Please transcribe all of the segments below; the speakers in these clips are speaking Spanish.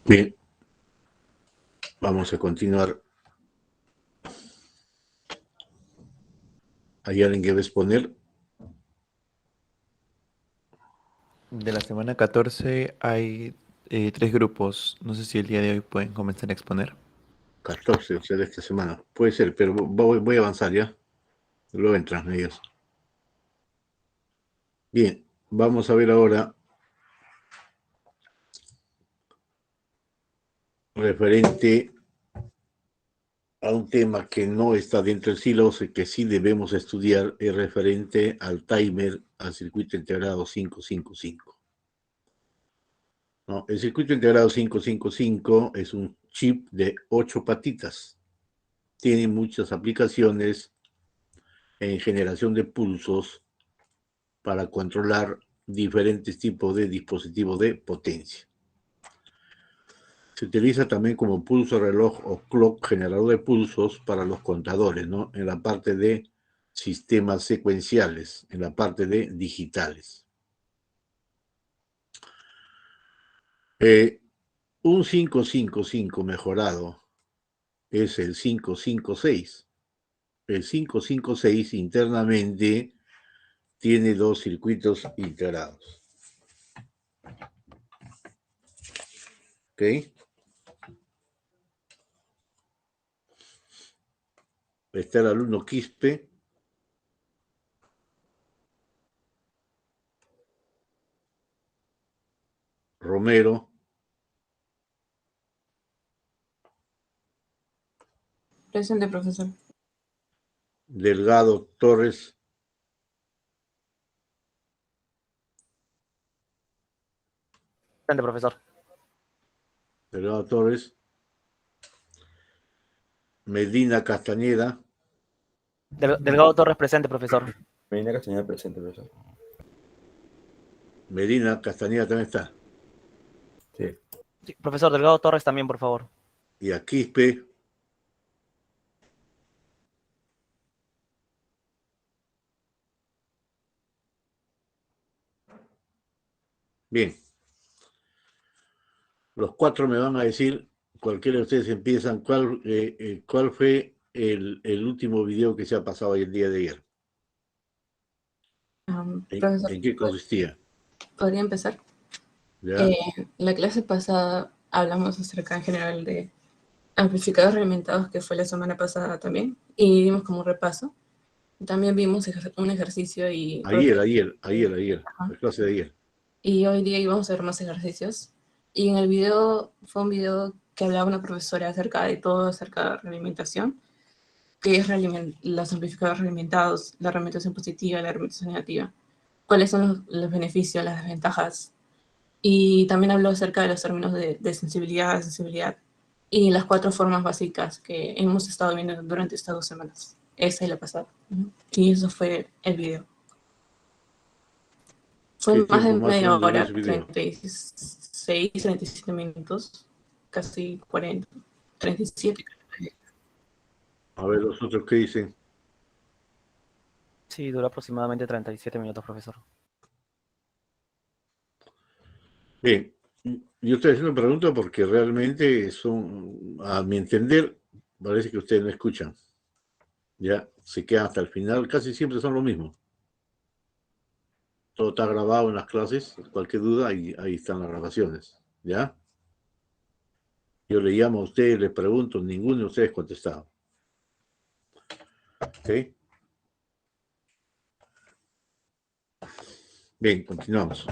Bien, vamos a continuar. ¿Hay alguien que va a exponer? De la semana 14 hay 3 grupos. No sé si el día de hoy pueden comenzar a exponer. 14, o sea, de esta semana. Puede ser, pero voy a avanzar ya. Luego entran ellos. Bien, vamos a ver ahora referente a un tema que no está dentro del silos y que sí debemos estudiar, es referente al timer, al circuito integrado 555. ¿No? El circuito integrado 555 es un chip de 8 patitas. Tiene muchas aplicaciones en generación de pulsos para controlar diferentes tipos de dispositivos de potencia. Se utiliza también como pulso reloj o clock, generador de pulsos para los contadores, ¿no? En la parte de sistemas secuenciales, en la parte de digitales. Un 555 mejorado es el 556. El 556 internamente tiene 2 circuitos integrados. ¿Ok? Está el alumno Quispe. Romero. Presente, profesor. Delgado Torres. Presente, profesor. Delgado Torres. Medina Castañeda. Delgado Torres, presente, profesor. Medina Castañeda, presente, profesor. Medina Castañeda también está. Sí. Sí, profesor, Delgado Torres también, por favor. Y a Quispe. Bien. Los 4 me van a decir, cualquiera de ustedes empiezan, cuál fue el último video que se ha pasado el día de ayer. Profesor, ¿En qué consistía? ¿podría empezar? ¿Ya? La clase pasada hablamos acerca en general de amplificadores reglamentados, que fue la semana pasada también, y dimos como un repaso. También vimos un ejercicio y... Ayer, Ajá. la clase de ayer. Y hoy día íbamos a ver más ejercicios. Y en el video, fue un video que hablaba una profesora acerca de todo, acerca de realimentación, que es los amplificadores realimentados, la realimentación positiva, la realimentación negativa. ¿Cuáles son los beneficios, las desventajas? Y también habló acerca de los términos de sensibilidad, sensibilidad y las 4 formas básicas que hemos estado viendo durante estas 2 semanas. Esa y la pasada. Y eso fue el video. Fue ¿Qué más de tiempo más o media menos duró ese hora, video? 36, 37 minutos, casi 40, 37. A ver, los otros qué dicen. Sí, duró aproximadamente 37 minutos, profesor. Bien, yo estoy haciendo preguntas porque realmente son, a mi entender, parece que ustedes no escuchan. Ya se quedan hasta el final, casi siempre son lo mismo. Todo está grabado en las clases, cualquier duda, ahí están las grabaciones. ¿Ya? Yo le llamo a ustedes, les pregunto, ninguno de ustedes contestado. ¿Ok? Bien, continuamos.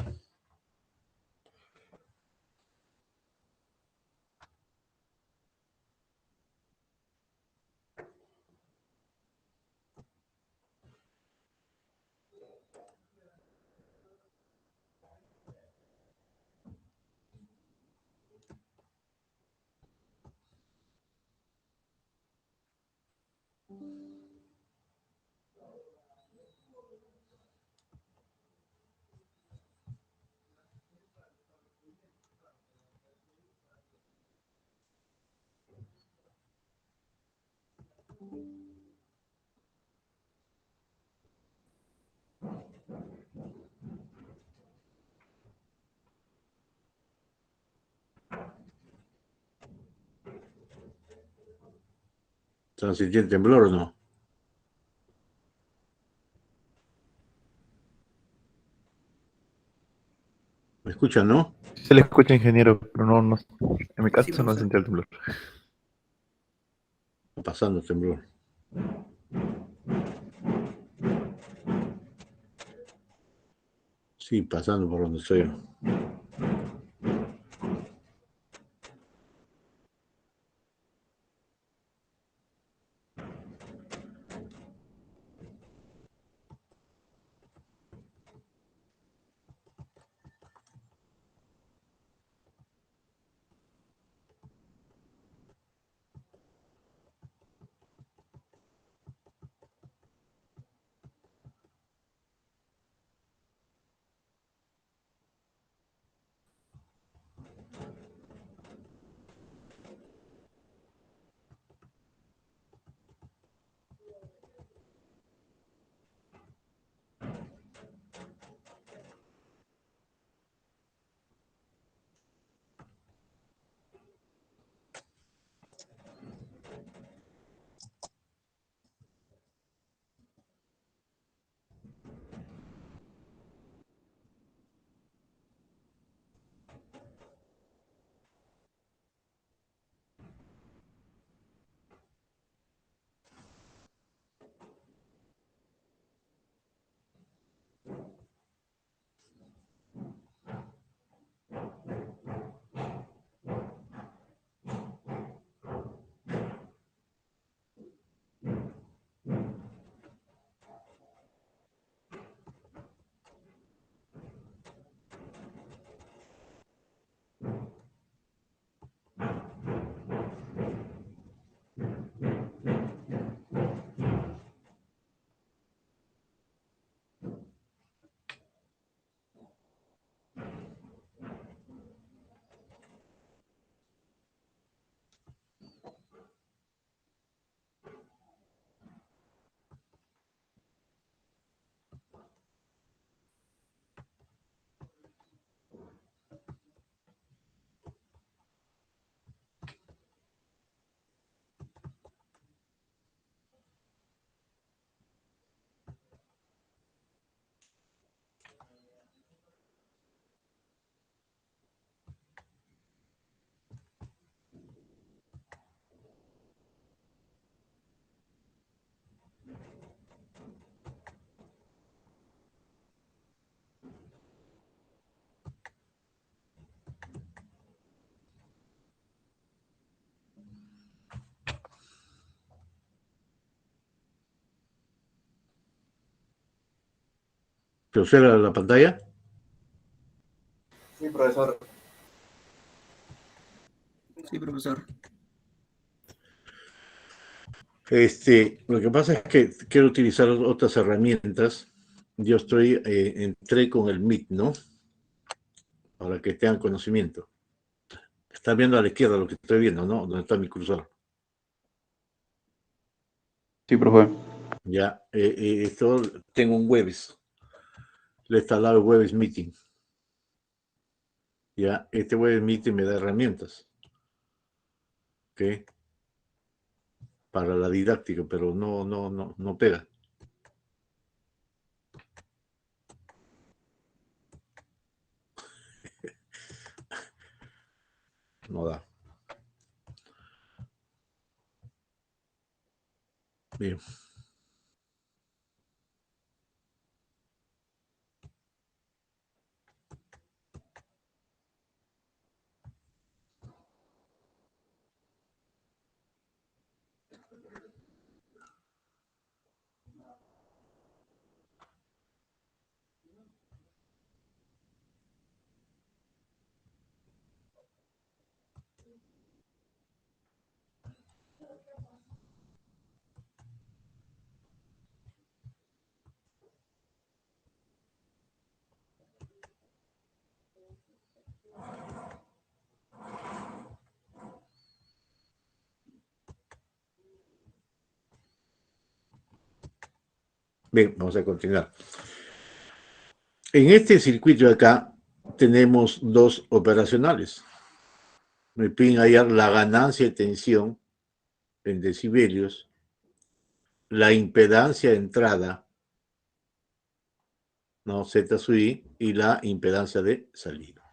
¿Están sintiendo temblor o no? ¿Me escuchan, no? Se le escucha, ingeniero, pero no, en mi caso Sí, no profesor. sentí el temblor. Está pasando el temblor. Sí, pasando por donde estoy yo. ¿Se observa la pantalla? Sí, profesor. Sí, profesor. Lo que pasa es que quiero utilizar otras herramientas. Yo entré con el Meet, ¿no? Para que tengan conocimiento. Está viendo a la izquierda lo que estoy viendo, ¿no? Donde está mi cursor. Sí, profe. Ya, esto tengo un Webex. Le he instalado el Webex Meeting. Ya, este Webex Meeting me da herramientas. ¿Ok? Para la didáctica, pero no pega. No da. Bien. Bien, vamos a continuar. En este circuito de acá tenemos dos operacionales. Me piden hallar la ganancia de tensión en decibelios la impedancia de entrada, ¿no? Z sub I, y la impedancia de salida.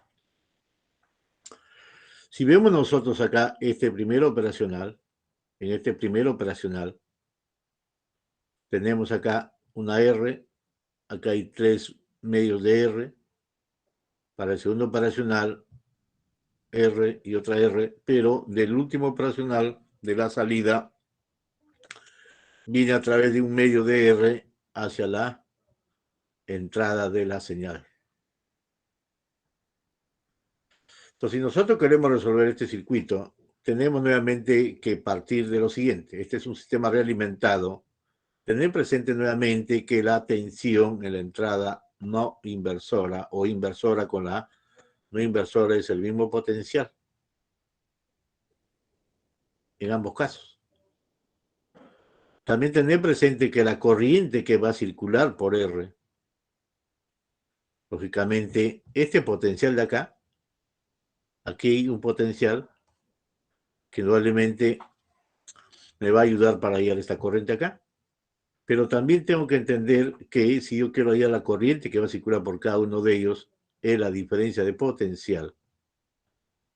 Si vemos nosotros acá este primer operacional, en este primer operacional, tenemos acá una R, acá hay 3 medios de R, para el segundo operacional, R y otra R, pero del último operacional de la salida viene a través de un medio de R hacia la entrada de la señal. Entonces, si nosotros queremos resolver este circuito, tenemos nuevamente que partir de lo siguiente. Este es un sistema realimentado. Tener presente nuevamente que la tensión en la entrada no inversora o inversora con la no inversora es el mismo potencial en ambos casos. También tener presente que la corriente que va a circular por R, lógicamente, este potencial de acá, aquí hay un potencial que probablemente me va a ayudar para hallar esta corriente acá. Pero también tengo que entender que si yo quiero hallar la corriente que va a circular por cada uno de ellos, es la diferencia de potencial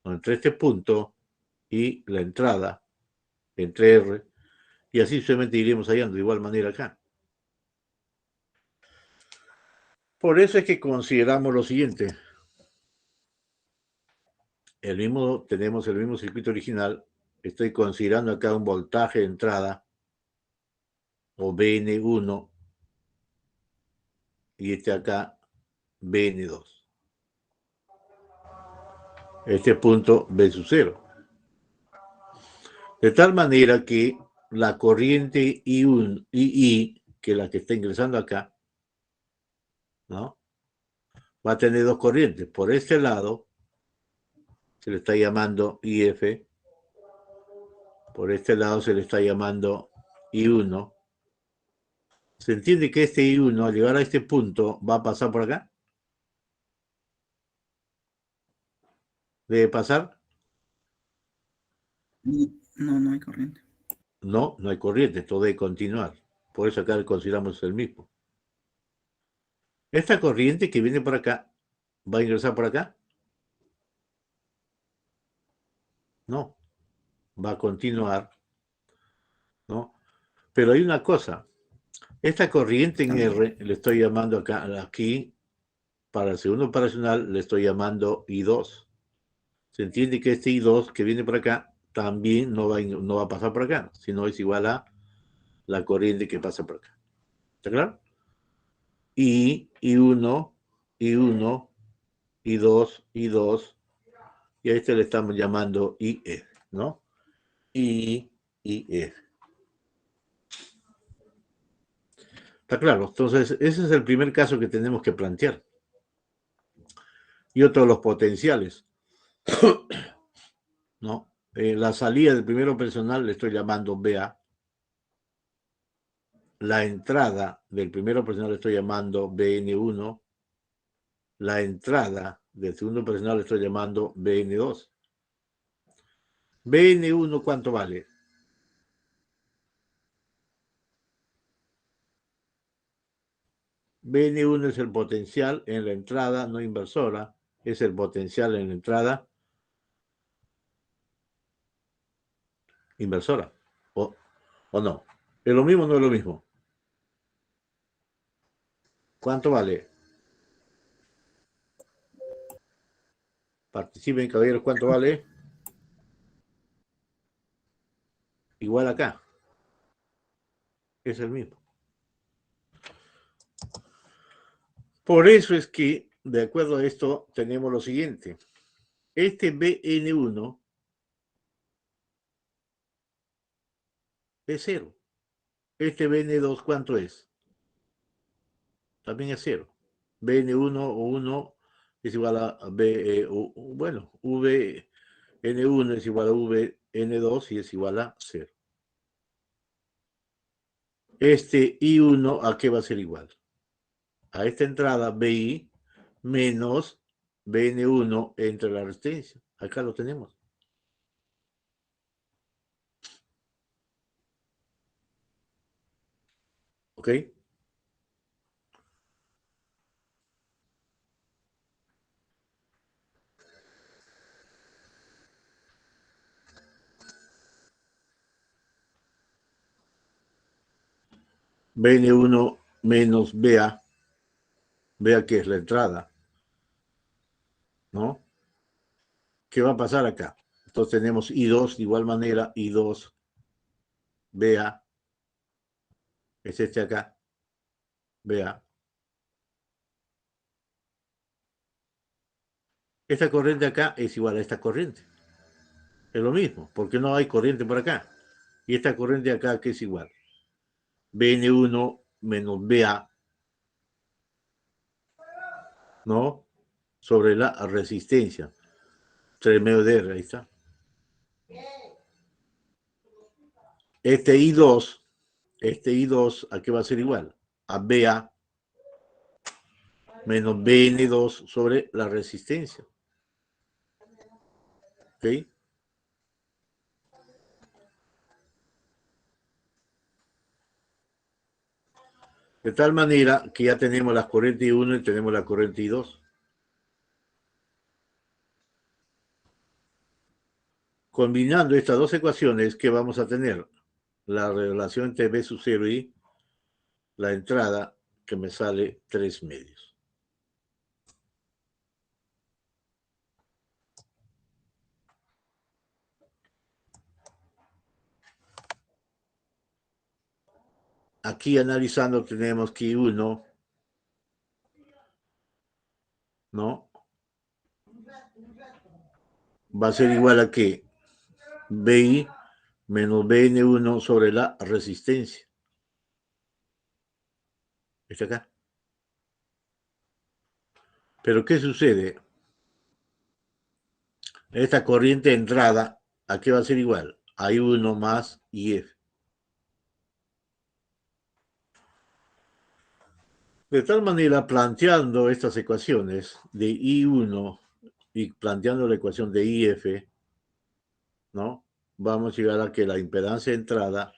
entre este punto y la entrada entre R, y así solamente iremos hallando de igual manera acá. Por eso es que consideramos lo siguiente. Tenemos el mismo circuito original. Estoy considerando acá un voltaje de entrada, o BN1, y este acá, BN2. Este punto B sub 0. De tal manera que la corriente I1, II, que es la que está ingresando acá, ¿no? Va a tener dos corrientes. Por este lado, se le está llamando IF. Por este lado se le está llamando I1. Se entiende que este I1, al llegar a este punto, va a pasar por acá. ¿Debe pasar? No, no hay corriente. No, no hay corriente, esto debe continuar. Por eso acá consideramos el mismo. Esta corriente que viene por acá, ¿va a ingresar por acá? No, va a continuar, ¿no? Pero hay una cosa. Esta corriente en R le estoy llamando acá, aquí, para el segundo operacional, le estoy llamando I2. Se entiende que este I2 que viene por acá también no va a pasar por acá, sino es igual a la corriente que pasa por acá. ¿Está claro? I1, I1, I2, I2, y a este le estamos llamando IF, ¿no? IF. ¿Está claro? Entonces, ese es el primer caso que tenemos que plantear. Y otro de los potenciales, ¿no? La salida del primero personal le estoy llamando BA. La entrada del primero personal le estoy llamando BN1. La entrada del segundo personal le estoy llamando BN2. BN1, ¿cuánto vale? BN1 es el potencial en la entrada no inversora, es el potencial en la entrada inversora. ¿O no? ¿Es lo mismo o no es lo mismo? ¿Cuánto vale? Participen, caballeros, ¿cuánto vale? Igual acá. Es el mismo. Por eso es que, de acuerdo a esto, tenemos lo siguiente. Este BN1 es 0. Este BN2, ¿cuánto es? También es 0. BN1 o 1 es igual a B, bueno, VN1 es igual a VN2 y es igual a 0. Este I1, ¿a qué va a ser igual? A esta entrada BI menos BN1 entre la resistencia. Acá lo tenemos. ¿Ok? BN1 menos BA. BA que es la entrada, ¿no? ¿Qué va a pasar acá? Entonces tenemos I2 de igual manera, I2 BA, es este acá, BA. Esta corriente acá es igual a esta corriente. Es lo mismo, porque no hay corriente por acá. Y esta corriente acá que es igual. BN1 menos BA, ¿no? Sobre la resistencia. 3 medio de R, ahí está. Este I2, ¿a qué va a ser igual? A BA menos BN2 sobre la resistencia. ¿Ok? De tal manera que ya tenemos la corriente I1 y tenemos la corriente I2. Combinando estas dos ecuaciones, ¿qué vamos a tener? La relación entre B sub 0 y la entrada, que me sale 3 medios. Aquí analizando tenemos que I1, ¿no? Va a ser igual a que BI menos BN1 sobre la resistencia. Está acá. Pero ¿qué sucede? Esta corriente de entrada, ¿a qué va a ser igual? A I1 más IF. De tal manera, planteando estas ecuaciones de I1 y planteando la ecuación de IF, ¿no? Vamos a llegar a que la impedancia de entrada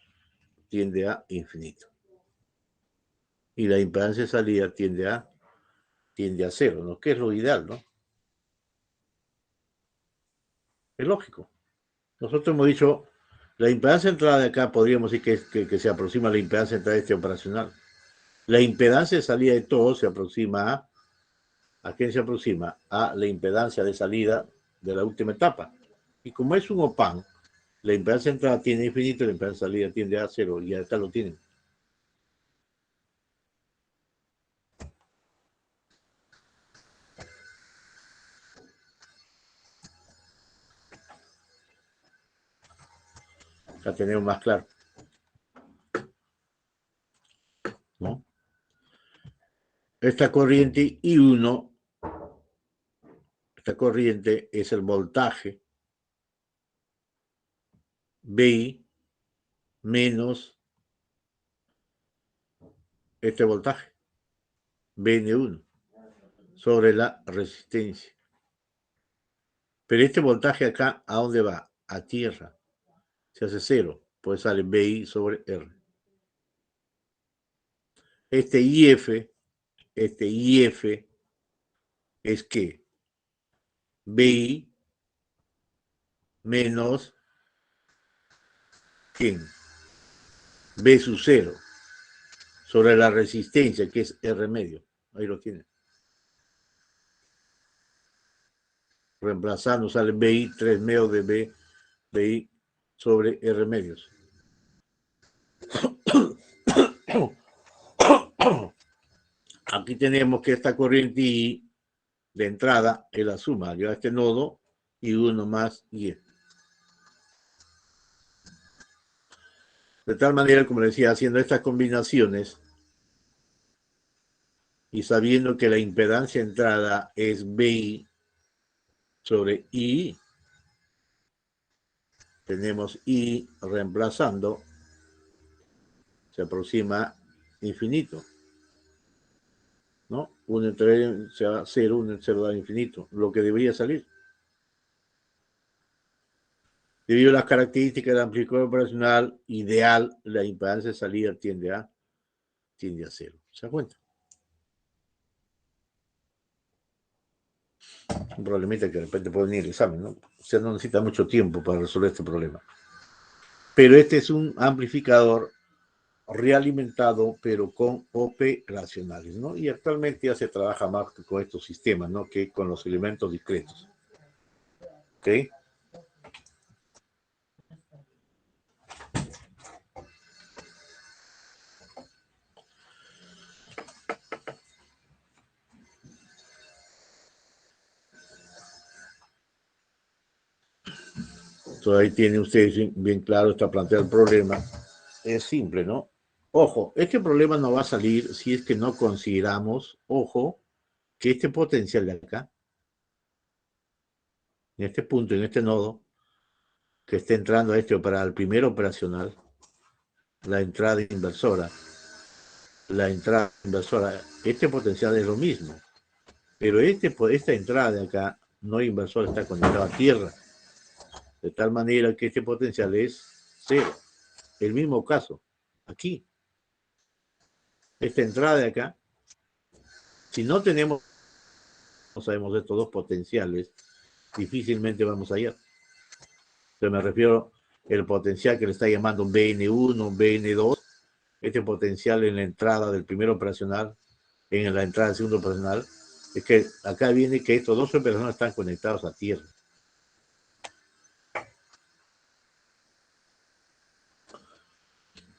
tiende a infinito. Y la impedancia de salida tiende a cero, ¿no? Que es lo ideal, ¿no? Es lógico. Nosotros hemos dicho, la impedancia de entrada de acá podríamos decir que se aproxima a la impedancia de entrada de este operacional. La impedancia de salida de todo se aproxima ¿a quién se aproxima? A la impedancia de salida de la última etapa. Y como es un OPAN, la impedancia de entrada tiene infinito y la impedancia de salida tiende a cero. Y acá lo tienen. Acá tenemos más claro, ¿no? Esta corriente I1, esta corriente es el voltaje BI menos este voltaje BN1 sobre la resistencia. Pero este voltaje acá, ¿a dónde va? A tierra. Se hace cero, pues sale BI sobre R. Este IF es que BI menos ¿quién? B sub 0 sobre la resistencia, que es R medio. Ahí lo tienen. Reemplazando sale BI 3 medios de BI sobre R medios. Aquí tenemos que esta corriente I de entrada es la suma. Yo a este nodo y uno más Y. De tal manera, como decía, haciendo estas combinaciones y sabiendo que la impedancia de entrada es BI sobre I, tenemos I reemplazando, se aproxima infinito, ¿no? 1 entre se va a 0, 1 entre 0 da infinito, lo que debería salir. Debido a las características del amplificador operacional ideal, la impedancia de salida tiende a tiende a 0. ¿Se da cuenta? Un problemita que de repente puede venir el examen, ¿no? O sea, no necesita mucho tiempo para resolver este problema. Pero este es un amplificador realimentado, pero con operacionales, ¿no? Y actualmente ya se trabaja más con estos sistemas, ¿no? Que con los elementos discretos. ¿Ok? Entonces ahí tienen ustedes bien claro, está planteado el problema. Es simple, ¿no? Ojo, este problema no va a salir si es que no consideramos, ojo, que este potencial de acá, en este punto, en este nodo, que está entrando a al primer operacional, la entrada inversora, este potencial es lo mismo, pero esta entrada de acá, no inversora, está conectada a tierra, de tal manera que este potencial es 0. El mismo caso, aquí. Esta entrada de acá, si no sabemos estos dos potenciales, difícilmente vamos allá. Entonces me refiero al potencial que le está llamando BN1, BN2, este potencial en la entrada del primer operacional, en la entrada del segundo operacional, es que acá viene que estos dos operacionales están conectados a tierra.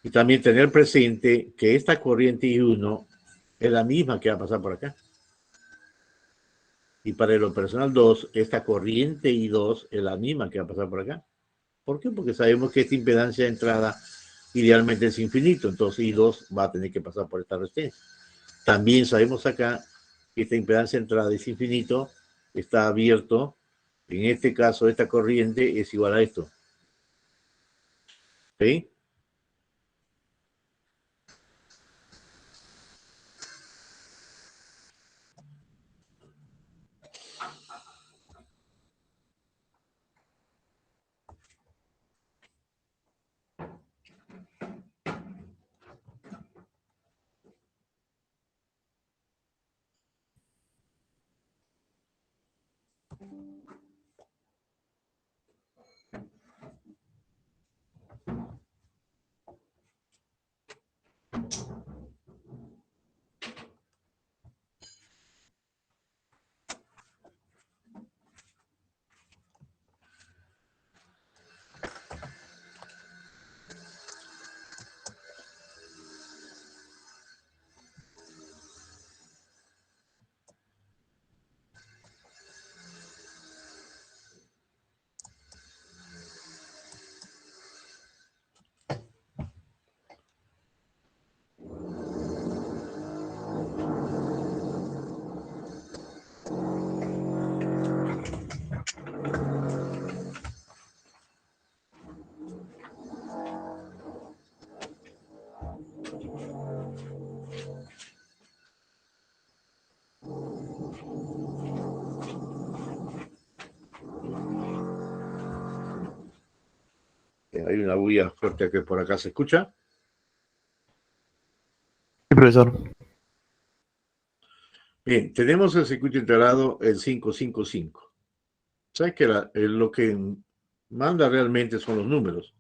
Y también tener presente que esta corriente I1 es la misma que va a pasar por acá. Y para el operacional 2, esta corriente I2 es la misma que va a pasar por acá. ¿Por qué? Porque sabemos que esta impedancia de entrada idealmente es infinito, entonces I2 va a tener que pasar por esta resistencia. También sabemos acá que esta impedancia de entrada es infinito, está abierto. En este caso, esta corriente es igual a esto. ¿Sí? Hay una bulla fuerte que por acá se escucha. Sí, profesor. Bien, tenemos el circuito integrado, el 555. ¿Sabes que lo que manda realmente son los números?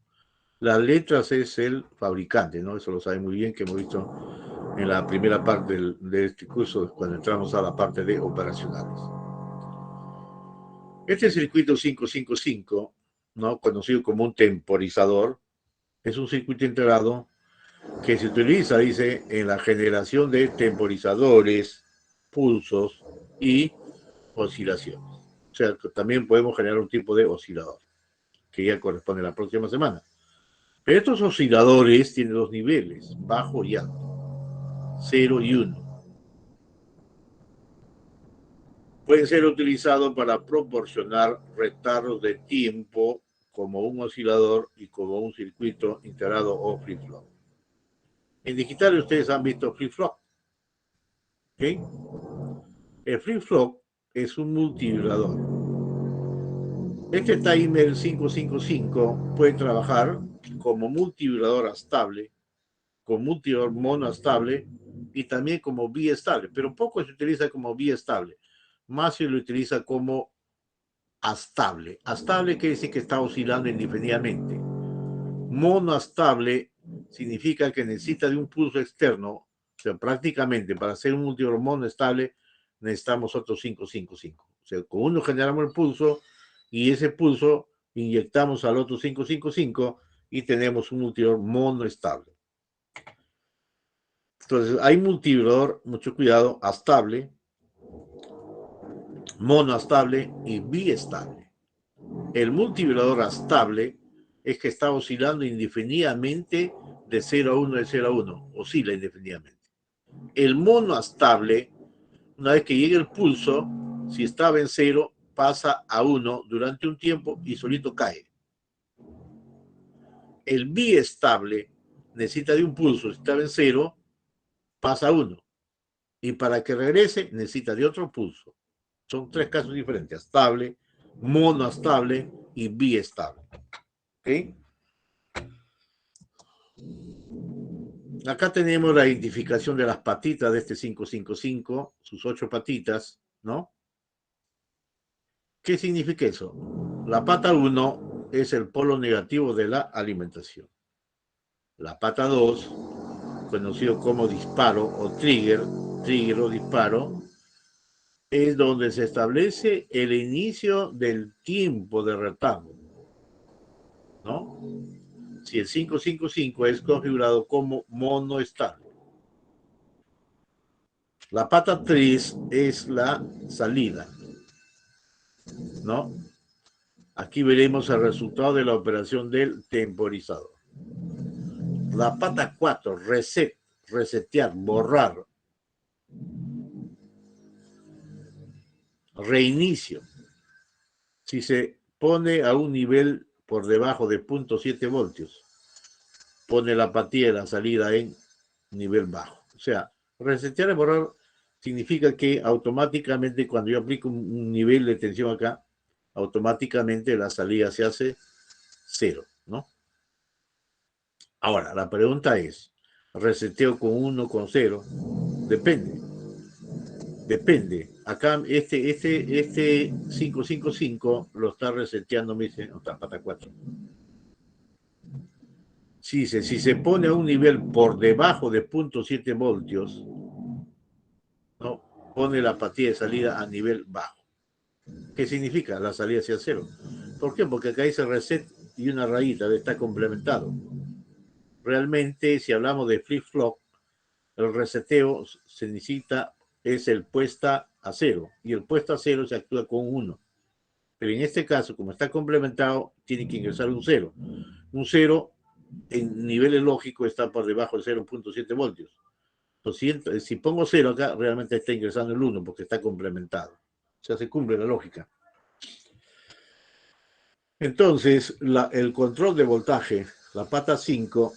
Las letras es el fabricante, ¿no? Eso lo sabe muy bien, que hemos visto en la primera parte de este curso, cuando entramos a la parte de operacionales. Este circuito 555, ¿no? Conocido como un temporizador, es un circuito integrado que se utiliza, dice, en la generación de temporizadores, pulsos y oscilaciones. O sea, que también podemos generar un tipo de oscilador, que ya corresponde a la próxima semana. Pero estos osciladores tienen dos niveles, bajo y alto, 0 y 1. Pueden ser utilizados para proporcionar retardos de tiempo como un oscilador y como un circuito integrado o flip-flop. En digital ustedes han visto flip-flop. ¿Okay? El flip-flop es un multivibrador. Este timer 555 puede trabajar como multivibrador estable como multiblador monoestable y también como biestable, pero poco se utiliza como biestable, más se lo utiliza como astable. Astable quiere decir que está oscilando indefinidamente. Monoestable significa que necesita de un pulso externo, o sea, prácticamente para hacer un multiblador monoestable necesitamos otros 555. O sea, con uno generamos el pulso y ese pulso inyectamos al otro 555 y tenemos un multiblador monoestable. Entonces, hay multivibrador, mucho cuidado, astable, monoestable y biestable. El multivibrador estable es que está oscilando indefinidamente de 0 a 1, de 0 a 1, oscila indefinidamente. El monoestable, una vez que llegue el pulso, si estaba en 0, pasa a 1 durante un tiempo y solito cae. El biestable necesita de un pulso, si estaba en 0, pasa a 1. Y para que regrese necesita de otro pulso. Son tres casos diferentes: estable, monoestable y biestable. ¿Ok? Acá tenemos la identificación de las patitas de este 555, sus 8 patitas, ¿no? ¿Qué significa eso? La pata 1 es el polo negativo de la alimentación. La pata 2, conocido como disparo o trigger o disparo, es donde se establece el inicio del tiempo de retardo, ¿no? Si el 555 es configurado como monoestable. La pata 3 es la salida, ¿no? Aquí veremos el resultado de la operación del temporizador. La pata 4, resetear, borrar. Reinicio. Si se pone a un nivel por debajo de 0.7 voltios, pone la patilla de la salida en nivel bajo. O sea, resetear y borrar significa que automáticamente cuando yo aplico un nivel de tensión acá, automáticamente la salida se hace 0, ¿no? Ahora, la pregunta es, ¿reseteo con 1, con 0? Depende. Depende. Acá este 555 lo está reseteando, me dice, no, pata 4. Si se pone a un nivel por debajo de 0.7 voltios, ¿no? Pone la patilla de salida a nivel bajo. ¿Qué significa? La salida hacia 0. ¿Por qué? Porque acá dice reset y una rayita, está complementado. Realmente, si hablamos de flip-flop, el reseteo se necesita, es el puesta a 0, y el puesta a 0 se actúa con 1. Pero en este caso, como está complementado, tiene que ingresar un 0. Un 0 en niveles lógicos está por debajo de 0.7 voltios. Entonces, si pongo 0 acá, realmente está ingresando el 1 porque está complementado. O sea, se cumple la lógica. Entonces, el control de voltaje, la pata 5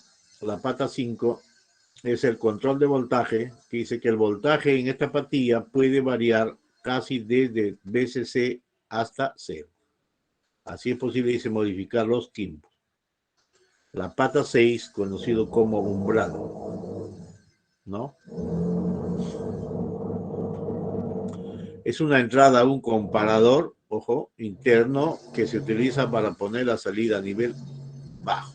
es el control de voltaje, que dice que el voltaje en esta patilla puede variar casi desde VCC hasta 0. Así es posible, dice, modificar los tiempos. La pata 6, conocido como umbral, ¿no? Es una entrada a un comparador, ojo, interno, que se utiliza para poner la salida a nivel bajo.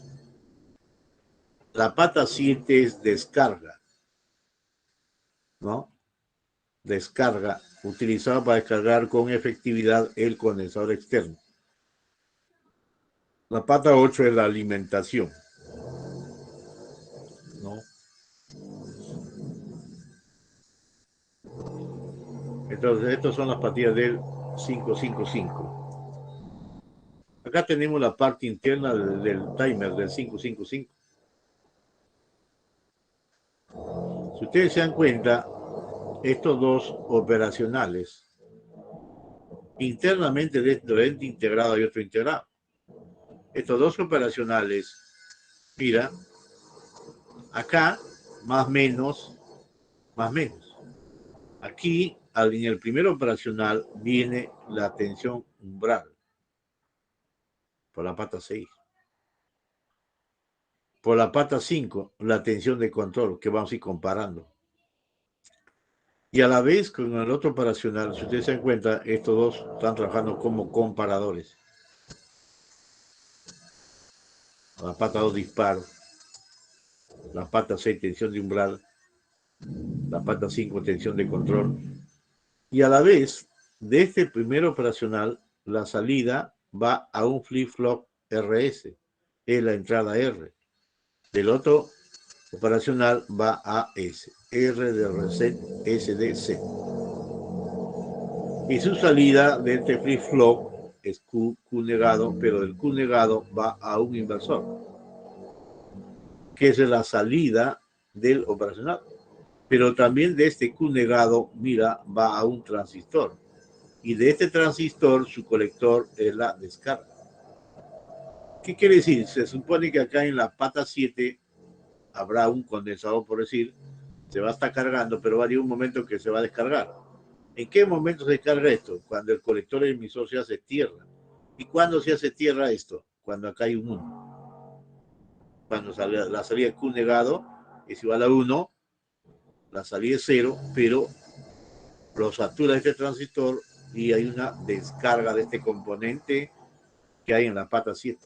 La pata 7 es descarga, ¿no? Descarga, utilizada para descargar con efectividad el condensador externo. La pata 8 es la alimentación, ¿no? Entonces, estas son las patillas del 555. Acá tenemos la parte interna del timer del 555. Si ustedes se dan cuenta, estos dos operacionales, internamente dentro de ente integrado y otro integrado. Estos dos operacionales, mira, acá, más menos. Aquí, en el primer operacional, viene la tensión umbral por la pata 6. Por la pata 5, la tensión de control, que vamos a ir comparando. Y a la vez, con el otro operacional, si ustedes se dan cuenta, estos dos están trabajando como comparadores. La pata 2, disparo. La pata 6, tensión de umbral. La pata 5, tensión de control. Y a la vez, de este primer operacional, la salida va a un flip-flop RS. Es la entrada R. Del otro operacional va a S. R de reset, S de set. Y su salida de este flip-flop es Q negado, pero del Q negado va a un inversor, que es la salida del operacional. Pero también de este Q negado, mira, va a un transistor. Y de este transistor, su colector es la descarga. ¿Qué quiere decir? Se supone que acá en la pata 7 habrá un condensador, por decir, se va a estar cargando, pero va a haber un momento que se va a descargar. ¿En qué momento se descarga esto? Cuando el colector emisor se hace tierra. ¿Y cuándo se hace tierra esto? Cuando acá hay un 1. Cuando la salida Q negado es igual a 1, la salida es 0, pero lo satura este transistor y hay una descarga de este componente que hay en la pata 7.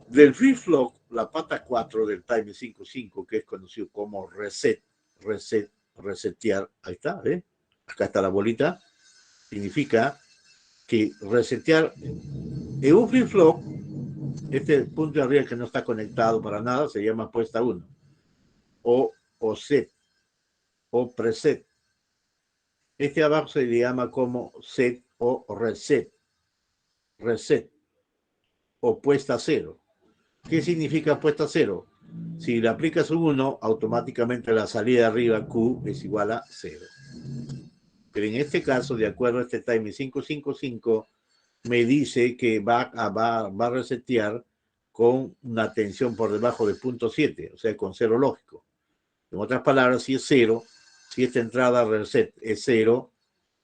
Del flip-flop, la pata 4 del timer 5.5, que es conocido como resetear, ahí está, ¿eh? Acá está la bolita, significa que resetear en un flip-flop, este punto de arriba que no está conectado para nada, se llama puesta 1, o set, o preset. Este abajo se le llama como set o reset, o puesta 0. ¿Qué significa puesta 0? Si le aplicas un 1, automáticamente la salida de arriba Q es igual a 0. Pero en este caso, de acuerdo a este timer 555, me dice que va a resetear con una tensión por debajo de 0.7, o sea, con 0 lógico. En otras palabras, si es 0, si esta entrada reset es 0,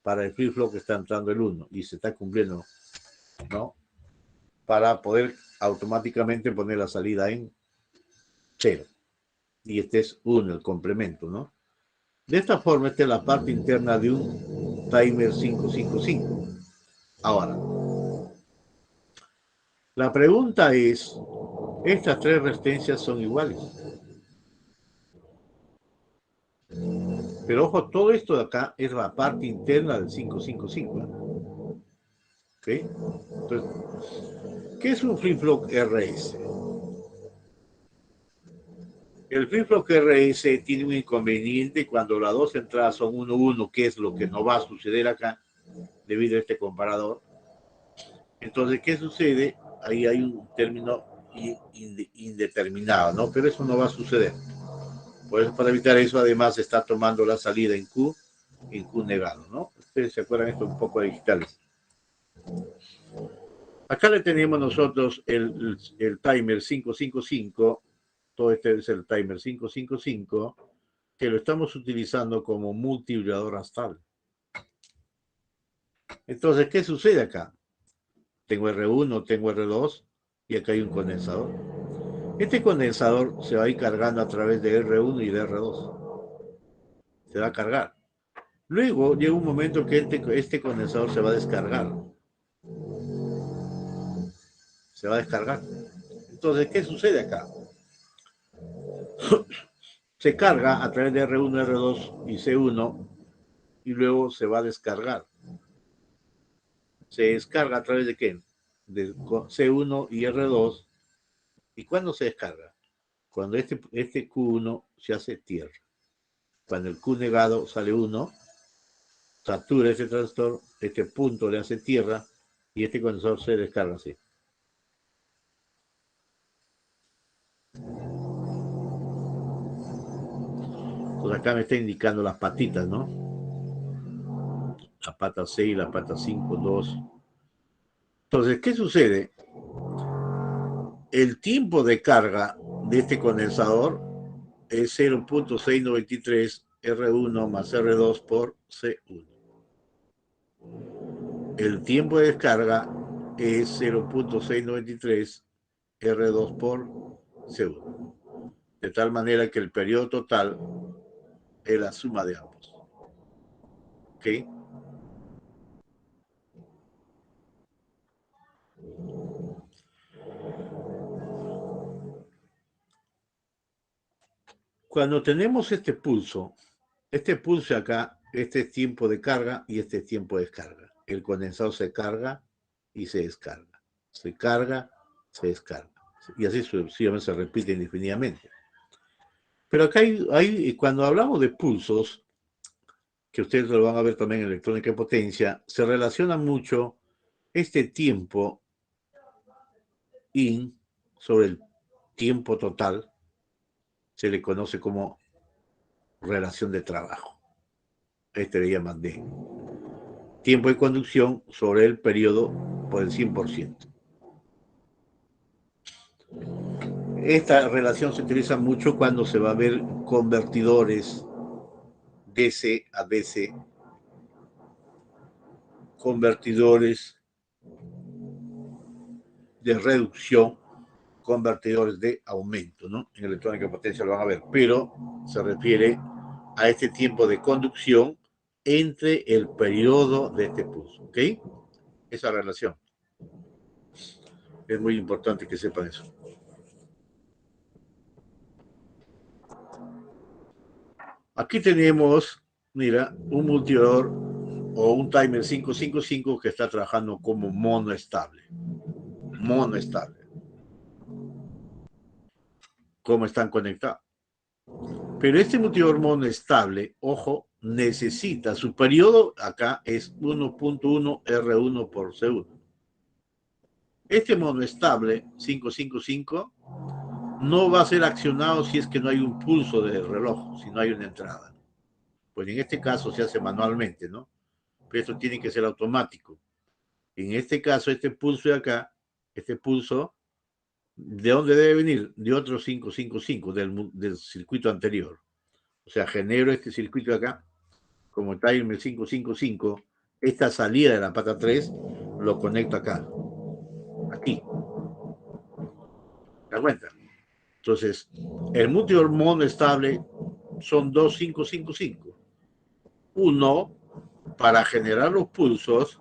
para el flip-flop que está entrando el 1 y se está cumpliendo, ¿no? Para poder automáticamente poner la salida en 0. Y este es 1, el complemento, ¿no? De esta forma, esta es la parte interna de un timer 555. Ahora, la pregunta es, ¿estas tres resistencias son iguales? Pero ojo, todo esto de acá es la parte interna del 555. ¿Ok? Entonces, ¿qué es un flip-flop RS? El flip-flop RS tiene un inconveniente cuando las dos entradas son 1-1, que es lo que no va a suceder acá debido a este comparador. Entonces, ¿qué sucede? Ahí hay un término indeterminado, ¿no? Pero eso no va a suceder. Por eso, para evitar eso, además, está tomando la salida en Q negado, ¿no? Ustedes se acuerdan esto un poco de digitales. Acá le tenemos nosotros el timer 555. Todo este es el timer 555, que lo estamos utilizando como multivibrador astral. Entonces, ¿qué sucede acá? Tengo R1, tengo R2 y acá hay un condensador. Este condensador se va a ir cargando a través de R1 y de R2. Se va a cargar. Luego llega un momento que este condensador se va a descargar. Se va a descargar. Entonces, ¿qué sucede acá? Se carga a través de R1, R2 y C1 y luego se va a descargar. Se descarga a través de ¿qué? De C1 y R2. ¿Y cuándo se descarga? Cuando este Q1 se hace tierra. Cuando el Q negado sale 1, satura este transistor, este punto le hace tierra y este condensador se descarga así. Entonces acá me está indicando las patitas, ¿no? La pata 6, la pata 5, 2. Entonces, ¿qué sucede? El tiempo de carga de este condensador es 0.693 R1 más R2 por C1. El tiempo de descarga es 0.693 R2 por C1. De tal manera que el periodo total es la suma de ambos. ¿Ok? Cuando tenemos este pulso acá, este es tiempo de carga y este es tiempo de descarga. El condensado se carga y se descarga. Se carga, se descarga. Y así sucesivamente se repite indefinidamente. Pero acá cuando hablamos de pulsos, que ustedes lo van a ver también en electrónica de potencia, se relaciona mucho este tiempo in sobre el tiempo total, se le conoce como relación de trabajo. Este le llaman D. Tiempo de conducción sobre el periodo por el 100%. Esta relación se utiliza mucho cuando se va a ver convertidores DC a DC, convertidores de reducción, convertidores de aumento, ¿no? En electrónica de potencia lo van a ver, pero se refiere a este tiempo de conducción entre el periodo de este pulso, ¿ok? Esa relación. Es muy importante que sepan eso. Aquí tenemos, mira, un multidor o un timer 555 que está trabajando como monoestable. Monoestable. ¿Cómo están conectados? Pero este multidor monoestable, ojo, necesita, su periodo acá es 1.1 R1 por C1. Este monoestable 555 no va a ser accionado si es que no hay un pulso del reloj, si no hay una entrada. Pues en este caso se hace manualmente, ¿no? Pero esto tiene que ser automático. En este caso, este pulso de acá, este pulso, ¿de dónde debe venir? De otro 555, del circuito anterior. O sea, genero este circuito de acá, como está en el 555, esta salida de la pata 3, lo conecto acá. Aquí. ¿Te das cuenta? Entonces, el multidor monoestable son dos 555. Uno para generar los pulsos,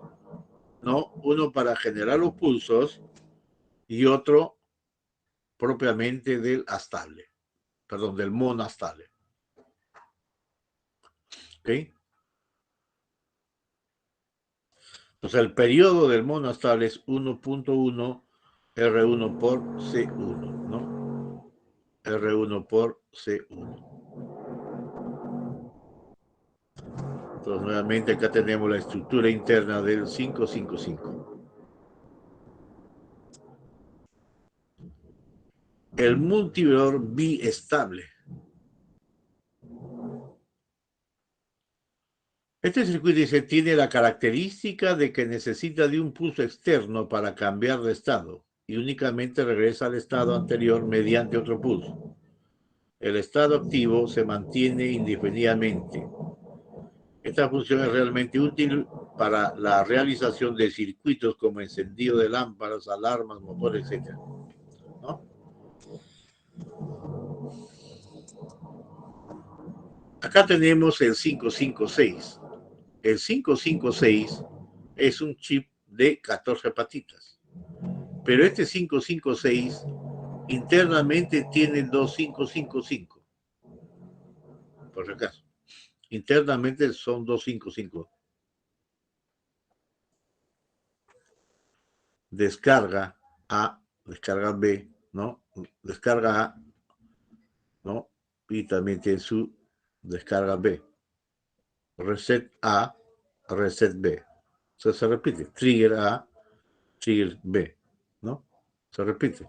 ¿no? Uno para generar los pulsos y otro propiamente del astable, perdón, del monoastable. ¿Ok? Entonces, el periodo del monoastable es 1.1 R1 por C1, ¿no? R1 por C1. Entonces, nuevamente acá tenemos la estructura interna del 555. El multibridor biestable. Este circuito dice, tiene la característica de que necesita de un pulso externo para cambiar de estado y únicamente regresa al estado anterior mediante otro pulso. El estado activo se mantiene indefinidamente. Esta función es realmente útil para la realización de circuitos como encendido de lámparas, alarmas, motores, etc. ¿No? Acá tenemos el 556. El 556 es un chip de 14 patitas. Pero este 556 internamente tiene dos 555. Por si acaso. Internamente son 255. Descarga A, descarga B, ¿no? Descarga A, ¿no? Y también tiene su descarga B. Reset A, reset B. Entonces se repite. Trigger A, trigger B, ¿no? Se repite.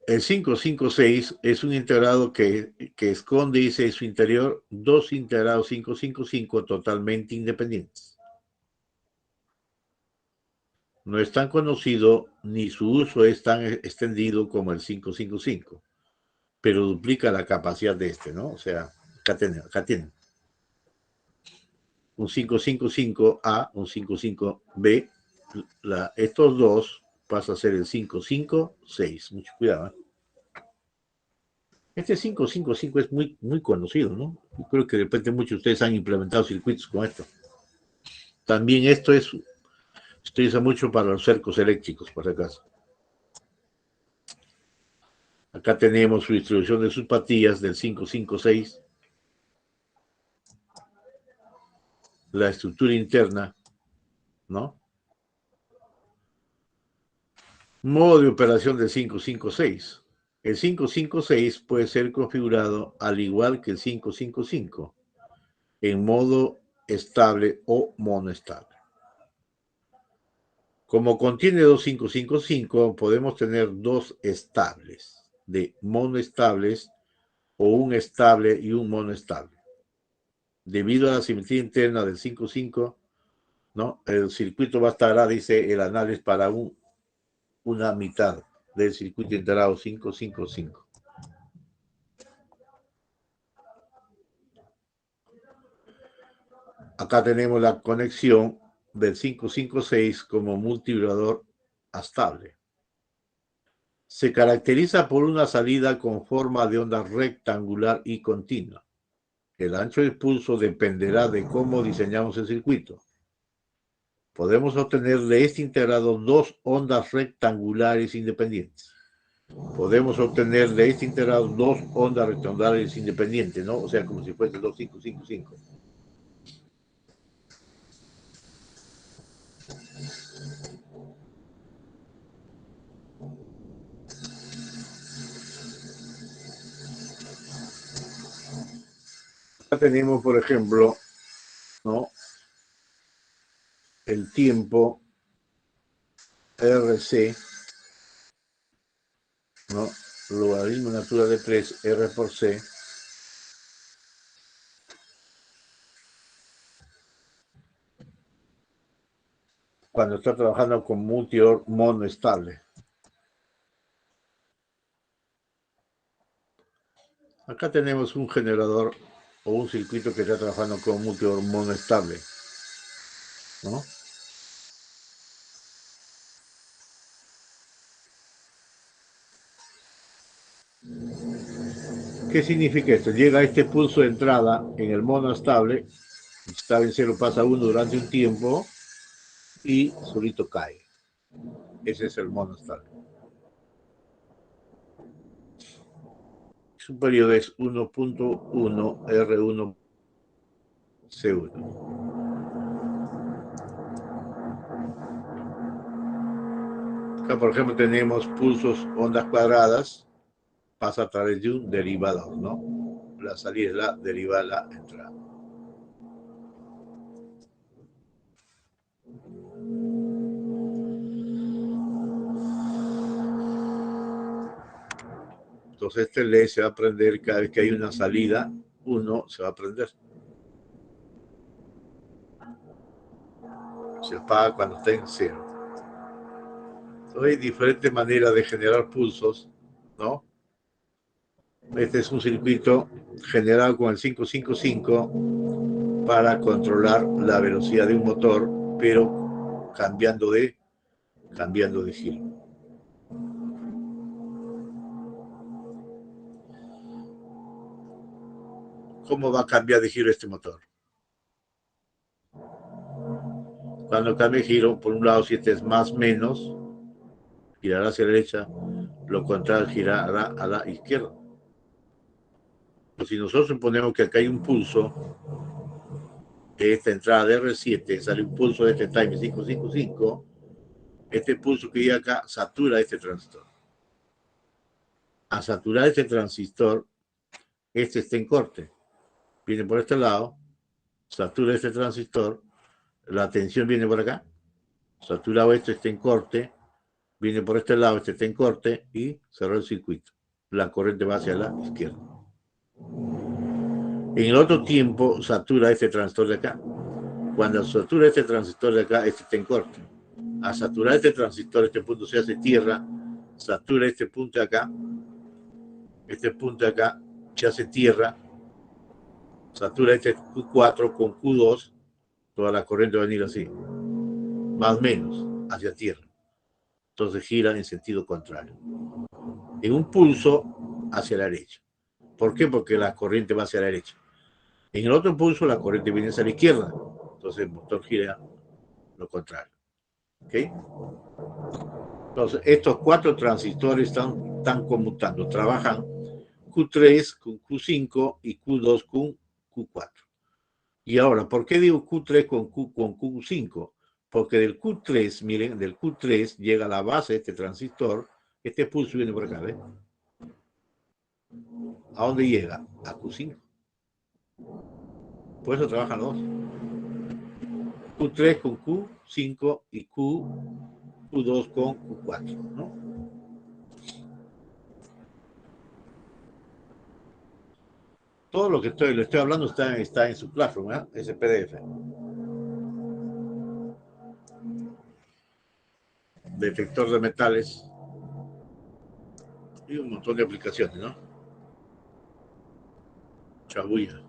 El 556 es un integrado que esconde, dice, en su interior dos integrados 555 totalmente independientes. No es tan conocido ni su uso es tan extendido como el 555, pero duplica la capacidad de este, ¿no? O sea, acá tienen. un 555A, un 55B, estos dos pasa a ser el 556. Mucho cuidado, ¿eh? Este 555 es muy conocido, ¿no? Yo creo que de repente muchos de ustedes han implementado circuitos con esto. También esto se utiliza mucho para los cercos eléctricos, por si acaso. Acá tenemos su distribución de sus patillas del 556. La estructura interna, ¿no? Modo de operación del 556. El 556 puede ser configurado al igual que el 555, en modo estable o monoestable. Como contiene dos 555, podemos tener dos estables, de monoestables o un estable y un monoestable. Debido a la simetría interna del 55, ¿no? El circuito bastará, dice el análisis, para una mitad del circuito integrado 555. Acá tenemos la conexión del 556 como multivibrador estable. Se caracteriza por una salida con forma de onda rectangular y continua. El ancho del pulso dependerá de cómo diseñamos el circuito. Podemos obtener de este integrado dos ondas rectangulares independientes. Podemos obtener de este integrado dos ondas rectangulares independientes, ¿no? O sea, como si fuese 2555. Acá tenemos, por ejemplo, ¿no? El tiempo RC, ¿no? Logaritmo natural de 3, R por C, cuando está trabajando con multior monoestable. Acá tenemos un generador o un circuito que está trabajando con multior monoestable, ¿no? ¿Qué significa esto? Llega a este pulso de entrada en el monoestable, está en 0, pasa 1 durante un tiempo y solito cae. Ese es el monoestable. Su periodo es 1.1 R1 C1. Acá, por ejemplo, tenemos pulsos, ondas cuadradas, pasa a través de un derivador, ¿no? La salida es la derivada de la entrada. Entonces este ley se va a prender cada vez que hay una salida, 1 se va a prender. Se apaga cuando está en 0. Entonces hay diferentes maneras de generar pulsos, ¿no? Este es un circuito generado con el 555 para controlar la velocidad de un motor, pero cambiando de giro. ¿Cómo va a cambiar de giro este motor? Cuando cambie de giro, por un lado, si este es más menos, girará hacia la derecha, lo contrario girará a la izquierda. Pues si nosotros suponemos que acá hay un pulso de esta entrada de R7, sale un pulso de este timer 555, este pulso que llega acá satura este transistor. A saturar este transistor, este está en corte. Viene por este lado, satura este transistor, la tensión viene por acá, saturado este está en corte, viene por este lado, este está en corte y cerró el circuito. La corriente va hacia la izquierda. En el otro tiempo, satura este transistor de acá. Cuando satura este transistor de acá, este está en corte. A saturar este transistor, este punto se hace tierra, satura este punto de acá, se hace tierra, satura este Q4 con Q2, Toda la corriente va a venir así, más o menos, hacia tierra. Entonces gira en sentido contrario. En un pulso, hacia la derecha. ¿Por qué? Porque la corriente va hacia la derecha. En el otro pulso, la corriente viene hacia la izquierda. Entonces el motor gira lo contrario. ¿Ok? Entonces, estos 4 transistores están conmutando. Trabajan Q3 con Q5 y Q2 con Q4. Y ahora, ¿por qué digo Q3 con Q5? Porque del Q3, miren, del Q3 llega a la base de este transistor. Este pulso viene por acá, ¿ves? ¿A dónde llega? A Q5. Por eso trabajan los dos. Q3 con Q5 y Q2 con Q4, ¿no? Todo lo que le estoy hablando está en su Classroom, ¿eh? Ese PDF. Detector de metales y un montón de aplicaciones, ¿no? Chabuya.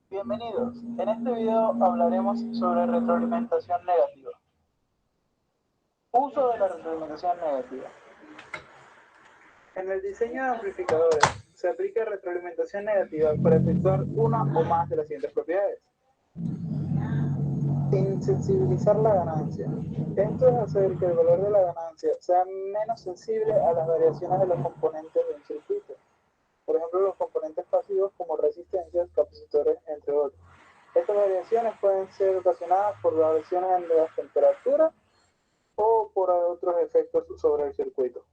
Bienvenidos, en este video hablaremos sobre retroalimentación negativa. Uso de la retroalimentación negativa. En el diseño de amplificadores se aplica retroalimentación negativa para efectuar una o más de las siguientes propiedades. Insensibilizar la ganancia. Esto es hacer que el valor de la ganancia sea menos sensible a las variaciones de los componentes de un circuito. Por ejemplo, los componentes pasivos como resistencias, capacitores, entre otros. Estas variaciones pueden ser ocasionadas por variaciones en la temperatura o por otros efectos sobre el circuito.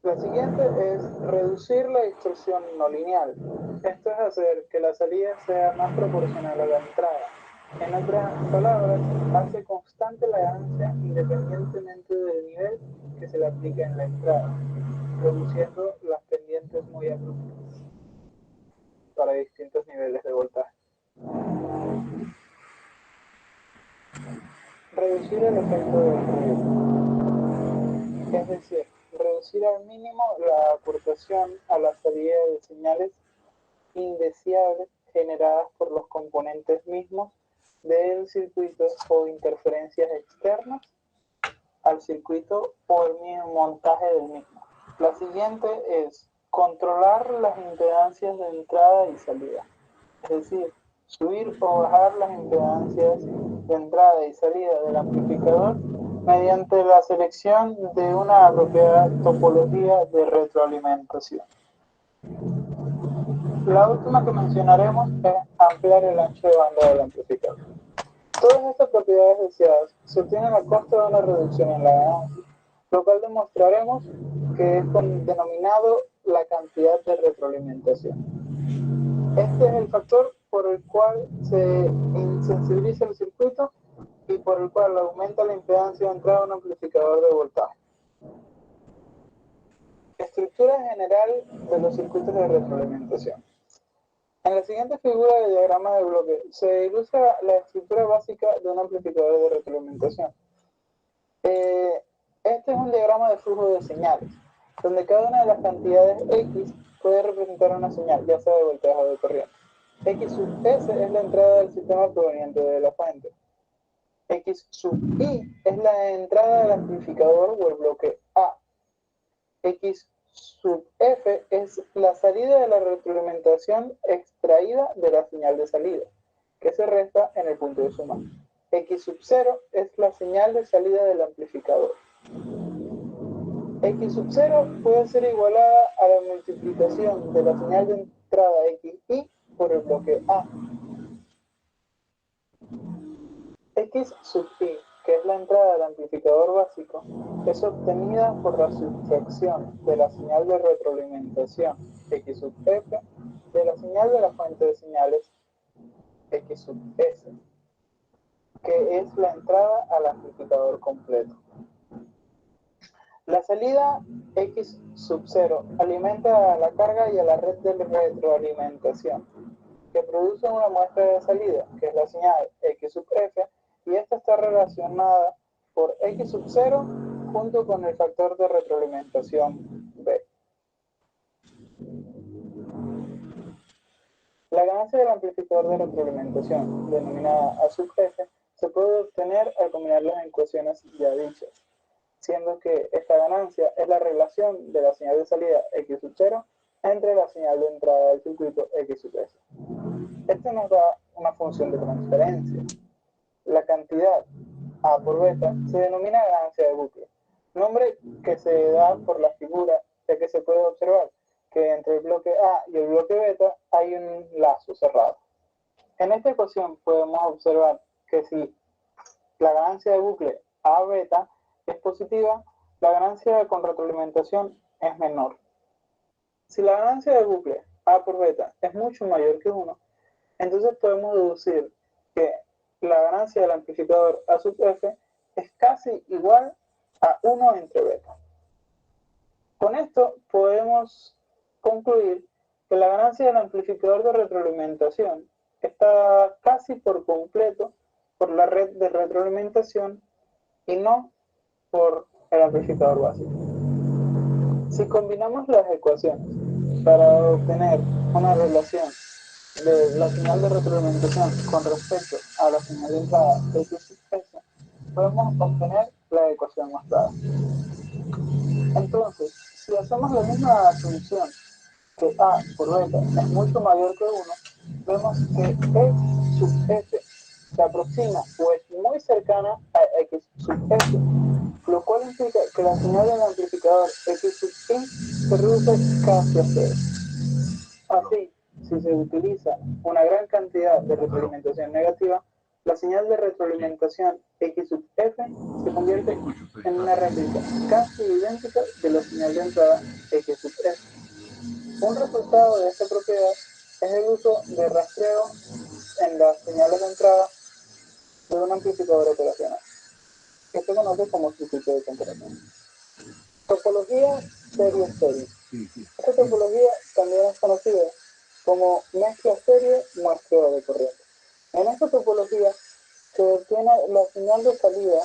La siguiente es reducir la distorsión no lineal. Esto es hacer que la salida sea más proporcional a la entrada. En otras palabras, hace constante la ganancia independientemente del nivel que se le aplique en la entrada, produciendo las pendientes muy abruptas para distintos niveles de voltaje. Reducir el efecto del ruido, es decir, reducir al mínimo la aportación a la salida de señales indeseables generadas por los componentes mismos del circuito o interferencias externas al circuito o el mismo montaje del mismo. La siguiente es controlar las impedancias de entrada y salida, es decir, subir o bajar las impedancias de entrada y salida del amplificador mediante la selección de una apropiada topología de retroalimentación. La última que mencionaremos es ampliar el ancho de banda del amplificador. Todas estas propiedades deseadas se obtienen a costa de una reducción en la ganancia, lo cual demostraremos que es denominado la cantidad de retroalimentación. Este es el factor por el cual se insensibiliza el circuito y por el cual aumenta la impedancia de entrada de un amplificador de voltaje. Estructura general de los circuitos de retroalimentación. En la siguiente figura de diagrama de bloque se ilustra la estructura básica de un amplificador de retroalimentación. Este es un diagrama de flujo de señales, donde cada una de las cantidades X puede representar una señal, ya sea de voltaje o de corriente. X sub S es la entrada del sistema proveniente de la fuente. X sub I es la entrada del amplificador o el bloque A. X sub F es la salida de la retroalimentación extraída de la señal de salida, que se resta en el punto de suma. X sub 0 es la señal de salida del amplificador. X sub 0 puede ser igualada a la multiplicación de la señal de entrada XI por el bloque A. X sub I, que es la entrada del amplificador básico, es obtenida por la subtracción de la señal de retroalimentación X sub F de la señal de la fuente de señales X sub S. que es la entrada al amplificador completo. La salida X sub 0 alimenta a la carga y a la red de retroalimentación, que produce una muestra de salida, que es la señal X sub F, y esta está relacionada por X sub 0 junto con el factor de retroalimentación B. La ganancia del amplificador de retroalimentación, denominada A sub F, se puede obtener al combinar las ecuaciones ya dichas, siendo que esta ganancia es la relación de la señal de salida X sub 0 entre la señal de entrada del circuito X sub S. Esto nos da una función de transferencia. La cantidad A por beta se denomina ganancia de bucle, nombre que se da por la figura, ya que se puede observar que entre el bloque A y el bloque beta hay un lazo cerrado. En esta ecuación podemos observar que si la ganancia de bucle A beta es positiva, la ganancia con retroalimentación es menor. Si la ganancia de bucle A por beta es mucho mayor que 1, entonces podemos deducir que la ganancia del amplificador A sub F es casi igual a 1 entre beta. Con esto podemos concluir que la ganancia del amplificador de retroalimentación está casi por completo por la red de retroalimentación y no por el amplificador básico. Si combinamos las ecuaciones para obtener una relación de la señal de retroalimentación con respecto a la señal de entrada X sub S, podemos obtener la ecuación mostrada. Entonces, si hacemos la misma asunción que A por beta es mucho mayor que 1, vemos que X sub F se aproxima o es muy cercana a X sub S, lo cual implica que la señal del amplificador X sub I se reduce casi a 0. Así, si se utiliza una gran cantidad de retroalimentación negativa, la señal de retroalimentación X sub F se convierte en una réplica casi idéntica de la señal de entrada X sub F. Un resultado de esta propiedad es el uso de rastreo en las señales de entrada de un amplificador operacional, que se conoce como circuito de comparación. Topología serie-serie. Esta topología también es conocida como mezcla serie-muestreo de corriente. En esta topología se obtiene la señal de salida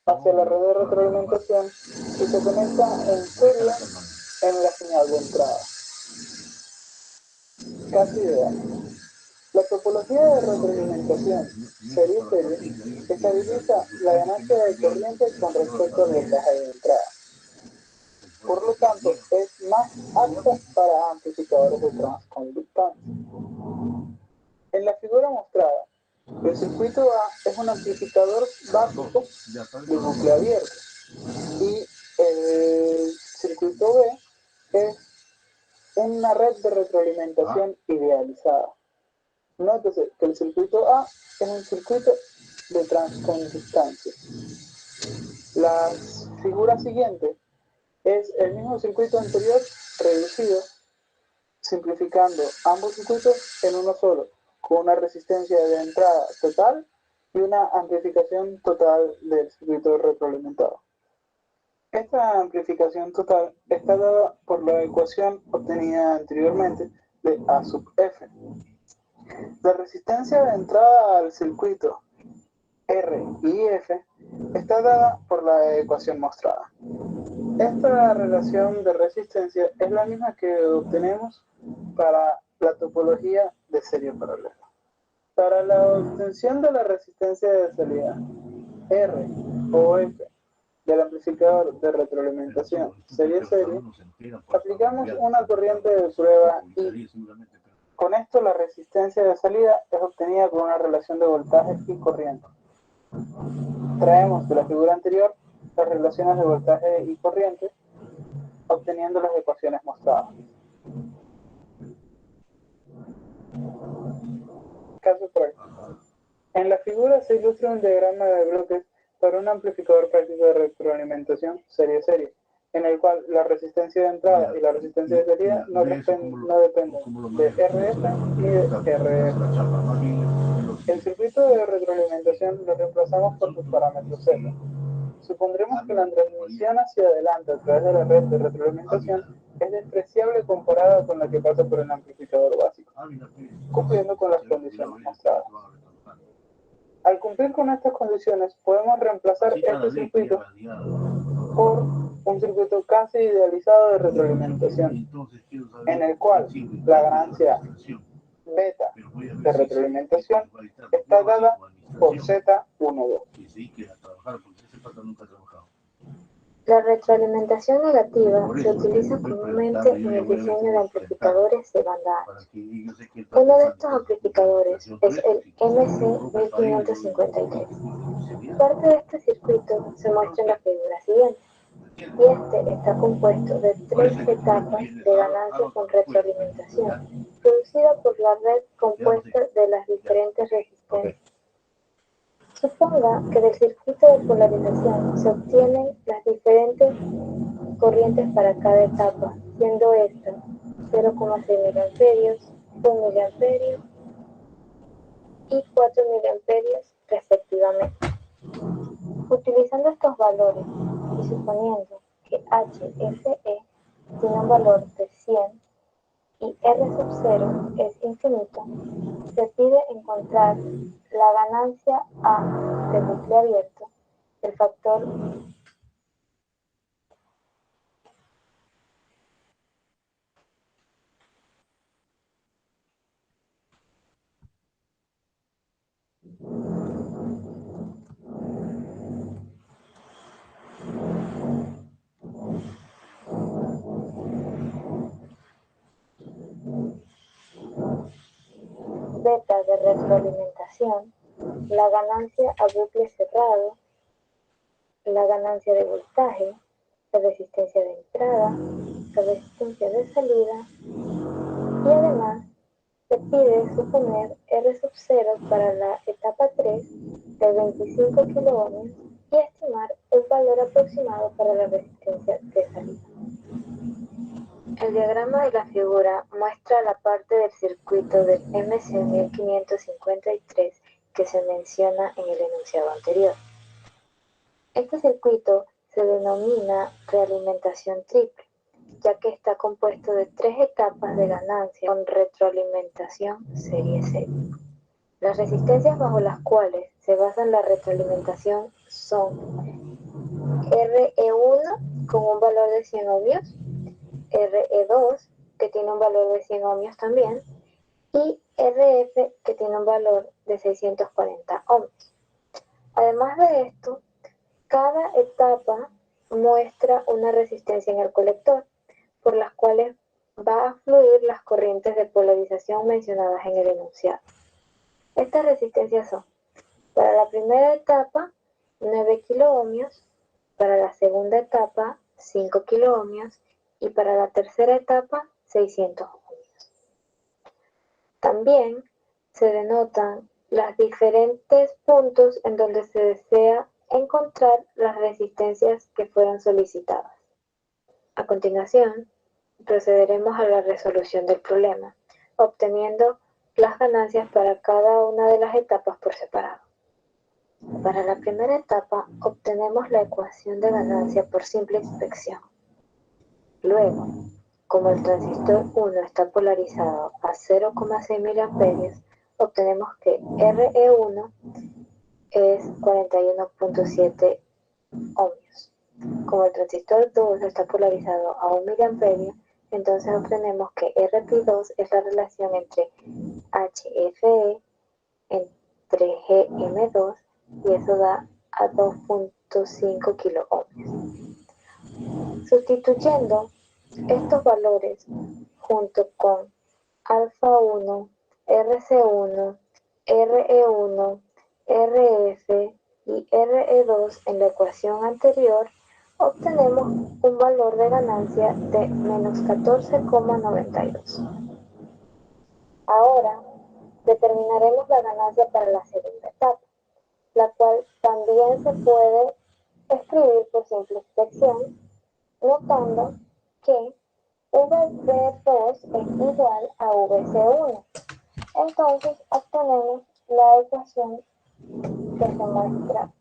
hacia la red de retroalimentación y se conecta en serie en la señal de entrada. Casi ideal. La topología de retroalimentación serie-serie estabiliza la ganancia de corriente con respecto al voltaje de entrada. Por lo tanto, es más apta para amplificadores de transconductancia. En la figura mostrada, el circuito A es un amplificador básico de bucle abierto y el circuito B es una red de retroalimentación idealizada. Nótese que el circuito A es un circuito de transconductancia. La figura siguiente es el mismo circuito anterior reducido, simplificando ambos circuitos en uno solo, con una resistencia de entrada total y una amplificación total del circuito retroalimentado. Esta amplificación total está dada por la ecuación obtenida anteriormente de A sub F. La resistencia de entrada al circuito R y F está dada por la ecuación mostrada. Esta relación de resistencia es la misma que obtenemos para la topología de serie paralela. Para la obtención de la resistencia de salida R o F del amplificador de retroalimentación serie-serie, aplicamos una corriente de prueba y con esto la resistencia de salida es obtenida con una relación de voltaje y corriente. Traemos de la figura anterior las relaciones de voltaje y corriente, obteniendo las ecuaciones mostradas. Caso práctico. En la figura se ilustra un diagrama de bloques para un amplificador práctico de retroalimentación serie-serie, en el cual la resistencia de entrada y la resistencia de salida no dependen de RF ni de RF. El circuito de retroalimentación lo reemplazamos por sus parámetros Z. Supondremos que la transmisión hacia adelante a través de la red de retroalimentación es despreciable comparada con la que pasa por el amplificador básico, cumpliendo con las condiciones mostradas. Al cumplir con estas condiciones, podemos reemplazar este circuito por un circuito casi idealizado de retroalimentación, en el cual la ganancia beta de retroalimentación está dada por Z12. La retroalimentación negativa se utiliza comúnmente en el diseño de amplificadores de banda ancha. Uno de estos amplificadores es el MC1553. Parte de este circuito se muestra en la figura siguiente, y este está compuesto de 3 etapas de ganancia con retroalimentación, producida por la red compuesta de las diferentes resistencias. Suponga que del circuito de polarización se obtienen las diferentes corrientes para cada etapa, siendo estas 0,6 mA, 1 mA y 4 mA respectivamente. Utilizando estos valores y suponiendo que HFE tiene un valor de 100 y R0 es infinito, se pide encontrar la ganancia A de bucle abierto del factor beta de retroalimentación, la ganancia a bucle cerrado, la ganancia de voltaje, la resistencia de entrada, la resistencia de salida, y además se pide suponer R0 para la etapa 3 de 25 kΩ y estimar el valor aproximado para la resistencia de salida. El diagrama de la figura muestra la parte del circuito del MC1553 que se menciona en el enunciado anterior. Este circuito se denomina realimentación triple, ya que está compuesto de 3 etapas de ganancia con retroalimentación serie C. Las resistencias bajo las cuales se basa la retroalimentación son RE1 con un valor de 100 ohmios, RE2 que tiene un valor de 100 ohmios también, y RF que tiene un valor de 640 ohmios. Además de esto, cada etapa muestra una resistencia en el colector, por las cuales va a fluir las corrientes de polarización mencionadas en el enunciado. Estas resistencias son, para la primera etapa, 9 kiloohmios, para la segunda etapa, 5 kiloohmios, y para la tercera etapa, 600 ohmios. También se denotan los diferentes puntos en donde se desea encontrar las resistencias que fueron solicitadas. A continuación, procederemos a la resolución del problema, obteniendo las ganancias para cada una de las etapas por separado. Para la primera etapa, obtenemos la ecuación de ganancia por simple inspección. Luego, como el transistor 1 está polarizado a 0,6 mA, obtenemos que RE1 es 41.7 ohmios. Como el transistor 2 está polarizado a 1 mA, entonces obtenemos que RP2 es la relación entre HFE entre GM2 y eso da a 2.5 kiloohmios. Sustituyendo estos valores junto con alfa 1, RC1, RE1, RF y RE2 en la ecuación anterior, obtenemos un valor de ganancia de menos 14,92. Ahora, determinaremos la ganancia para la segunda etapa, la cual también se puede escribir por simple inspección, notando que VB2 es igual a VC1. Entonces obtenemos la ecuación que se muestra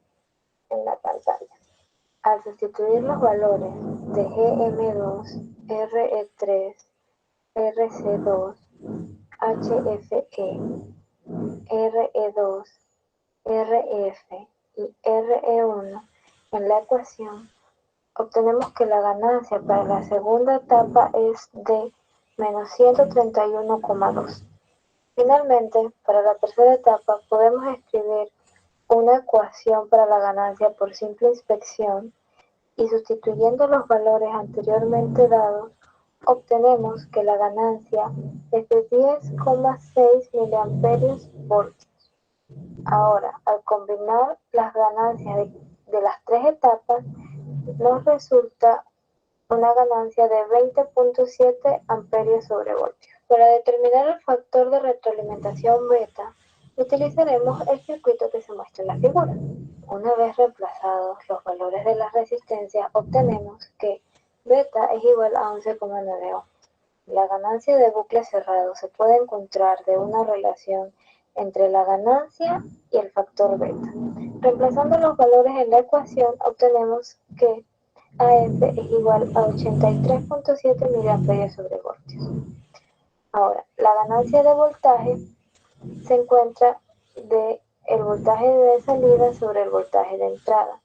en la pantalla. Al sustituir los valores de GM2, RE3, RC2, HFE, RE2, RF y RE1 en la ecuación, obtenemos que la ganancia para la segunda etapa es de menos 131,2. Finalmente, para la tercera etapa podemos escribir una ecuación para la ganancia por simple inspección y sustituyendo los valores anteriormente dados, obtenemos que la ganancia es de 10,6 miliamperios voltios. Ahora, al combinar las ganancias de las tres etapas, nos resulta una ganancia de 20,7 amperios sobre voltios. Para determinar el factor de retroalimentación beta, utilizaremos el circuito que se muestra en la figura. Una vez reemplazados los valores de la resistencia, obtenemos que beta es igual a 11,9 ohms. La ganancia de bucle cerrado se puede encontrar de una relación entre la ganancia y el factor beta. Reemplazando los valores en la ecuación, obtenemos que AF es igual a 83,7 miliamperios sobre voltios. Ahora, la ganancia de voltaje se encuentra de el voltaje de salida sobre el voltaje de entrada.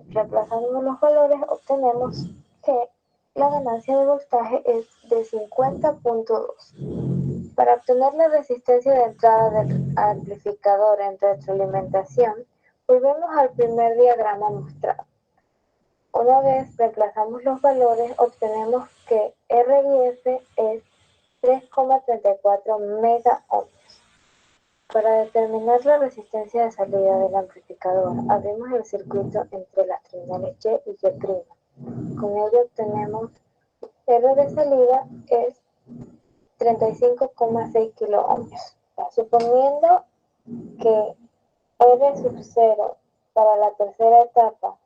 Reemplazando los valores, obtenemos que la ganancia de voltaje es de 50,2. Para obtener la resistencia de entrada del amplificador en retroalimentación, volvemos al primer diagrama mostrado. Una vez reemplazamos los valores, obtenemos que R y F es 3,34 mega ohms. Para determinar la resistencia de salida del amplificador, abrimos el circuito entre las terminales Y y Y'. Con ello obtenemos R de salida es 35,6 kiloohms. Suponiendo que R sub 0 para la tercera etapa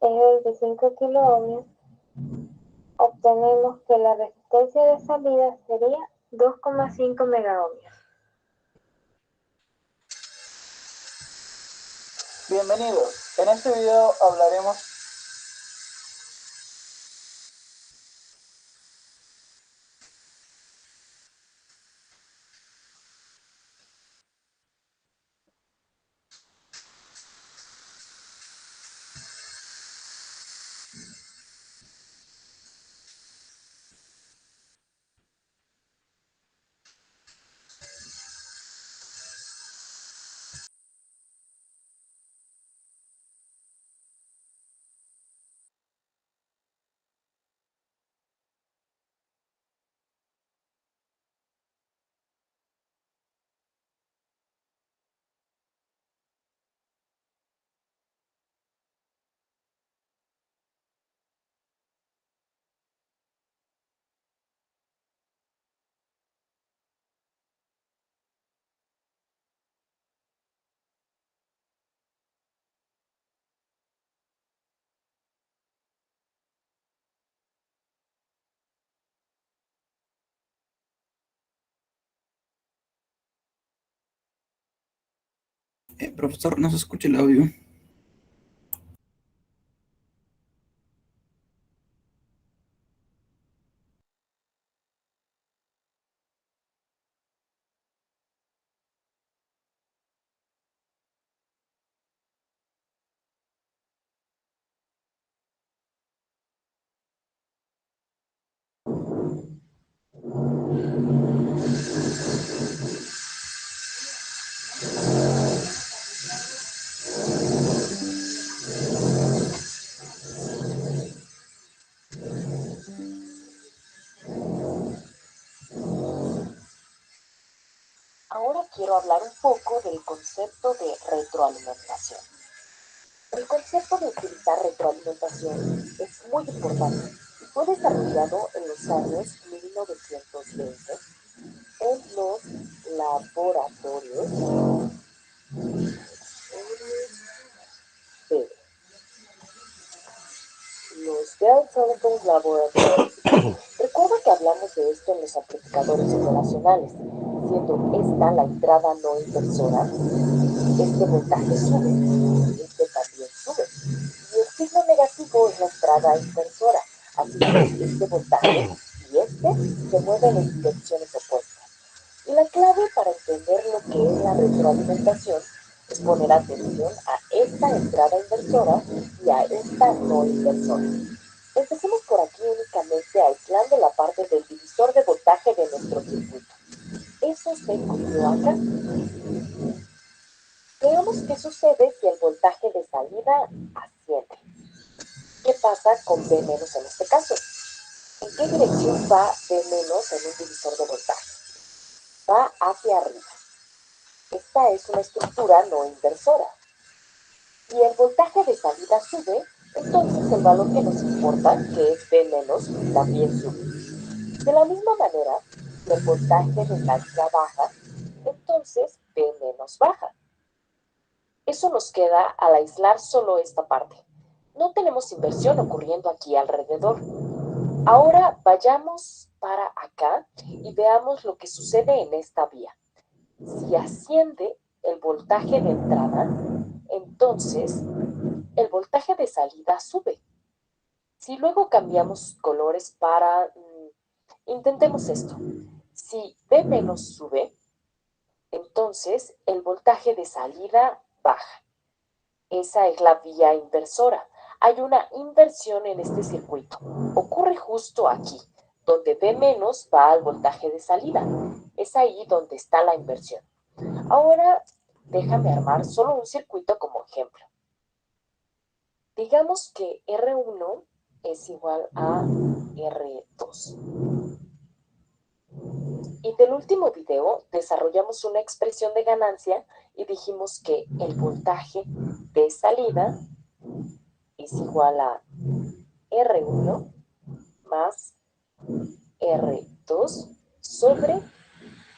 es 25 kiloohms, obtenemos que la resistencia de salida sería 2,5 megaohms. Bienvenidos. En este video hablaremos Profesor, no se escucha el audio. Ahora quiero hablar un poco del concepto de retroalimentación. El concepto de utilizar retroalimentación es muy importante y fue desarrollado en los años 1920 en los laboratorios de los Bell Telephone Laboratories. Recuerda que hablamos de esto en los amplificadores operacionales. siendo esta la entrada no inversora, este voltaje sube, este también sube. Y el signo negativo es la entrada inversora, así que este voltaje y este se mueven en direcciones opuestas. Y la clave para entender lo que es la retroalimentación es poner atención a esta entrada inversora y a esta no inversora. Empecemos por aquí únicamente aislando la parte del divisor de voltaje de nuestro circuito. ¿Eso se entendió acá? Veamos qué sucede si el voltaje de salida asciende. ¿Qué pasa con V- en este caso? ¿En qué dirección va V- en un divisor de voltaje? Va hacia arriba. Esta es una estructura no inversora. Y el voltaje de salida sube, entonces el valor que nos importa, que es V-, también sube. De la misma manera, si el voltaje de salida baja, entonces V- baja. Eso nos queda al aislar solo esta parte. No tenemos inversión ocurriendo aquí alrededor. Ahora vayamos para acá y veamos lo que sucede en esta vía. Si asciende el voltaje de entrada, entonces el voltaje de salida sube. Si luego cambiamos colores para... intentemos esto. Si V- sube, entonces el voltaje de salida baja. Esa es la vía inversora. Hay una inversión en este circuito. Ocurre justo aquí, donde V- va al voltaje de salida. Es ahí donde está la inversión. Ahora, déjame armar solo un circuito como ejemplo. Digamos que R1 es igual a R2. Y del último video desarrollamos una expresión de ganancia y dijimos que el voltaje de salida es igual a R1 más R2 sobre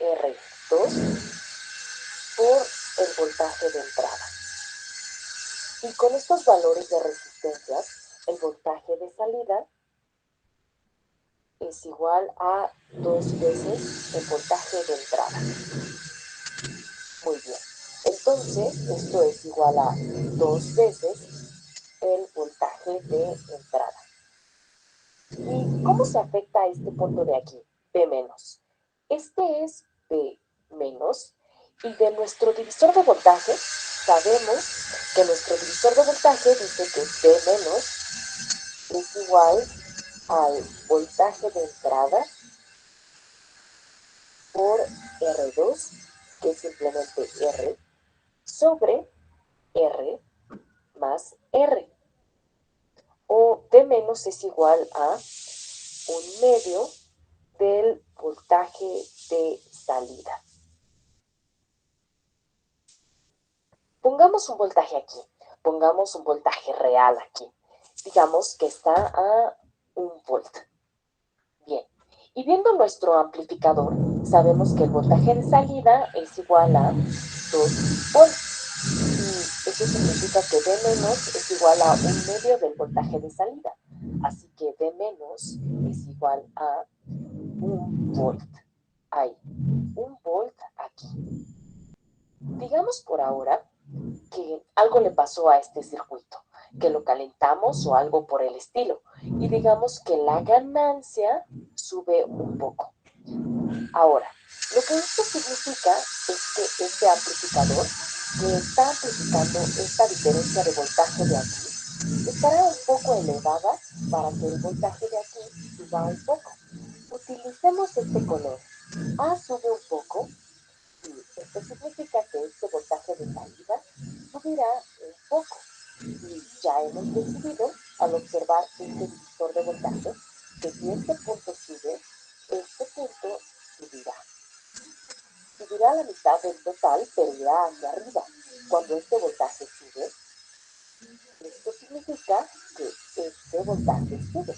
R2 por el voltaje de entrada. Y con estos valores de resistencias, el voltaje de salida es igual a 2 veces el voltaje de entrada. Muy bien. Entonces, esto es igual a 2 veces el voltaje de entrada. ¿Y cómo se afecta este punto de aquí? V-. Este es V- y de nuestro divisor de voltaje sabemos que nuestro divisor de voltaje dice que V- es igual al voltaje de entrada por R2, que es simplemente R, sobre R más R. O V- es igual a 1/2 del voltaje de salida. Pongamos un voltaje aquí, pongamos un voltaje real aquí. Digamos que está a 1 volt. Bien, y viendo nuestro amplificador, sabemos que el voltaje de salida es igual a 2 volts. Y eso significa que V- es igual a 1/2 del voltaje de salida. Así que V- es igual a 1 volt. Ahí, 1 volt aquí. Digamos por ahora que algo le pasó a este circuito, que lo calentamos o algo por el estilo, y digamos que la ganancia sube un poco. Ahora, lo que esto significa es que este amplificador, que está amplificando esta diferencia de voltaje de aquí, estará un poco elevada para que el voltaje de aquí suba un poco. Utilicemos este color. A sube un poco, y esto significa que este voltaje de salida subirá un poco. Y ya hemos decidido, al observar este divisor de voltaje, que si este punto sube, este punto subirá. Subirá a la mitad del total, pero irá hacia arriba. Cuando este voltaje sube, esto significa que este voltaje sube.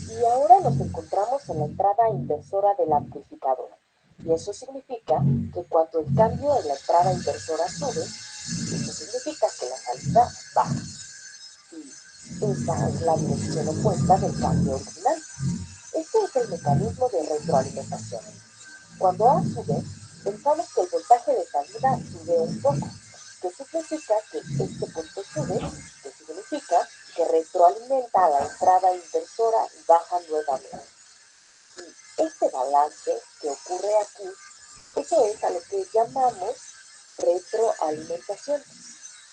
Y ahora nos encontramos en la entrada inversora del amplificador. Y eso significa que cuando el cambio en la entrada inversora sube, eso significa que la salida baja. Y esa es la dirección opuesta del cambio original. Este es el mecanismo de retroalimentación. cuando a su vez pensamos que el voltaje de salida sube un poco, que significa que este punto sube, que significa que retroalimenta a la entrada inversora y baja nuevamente. Y este balance que ocurre aquí, eso es a lo que llamamos retroalimentación.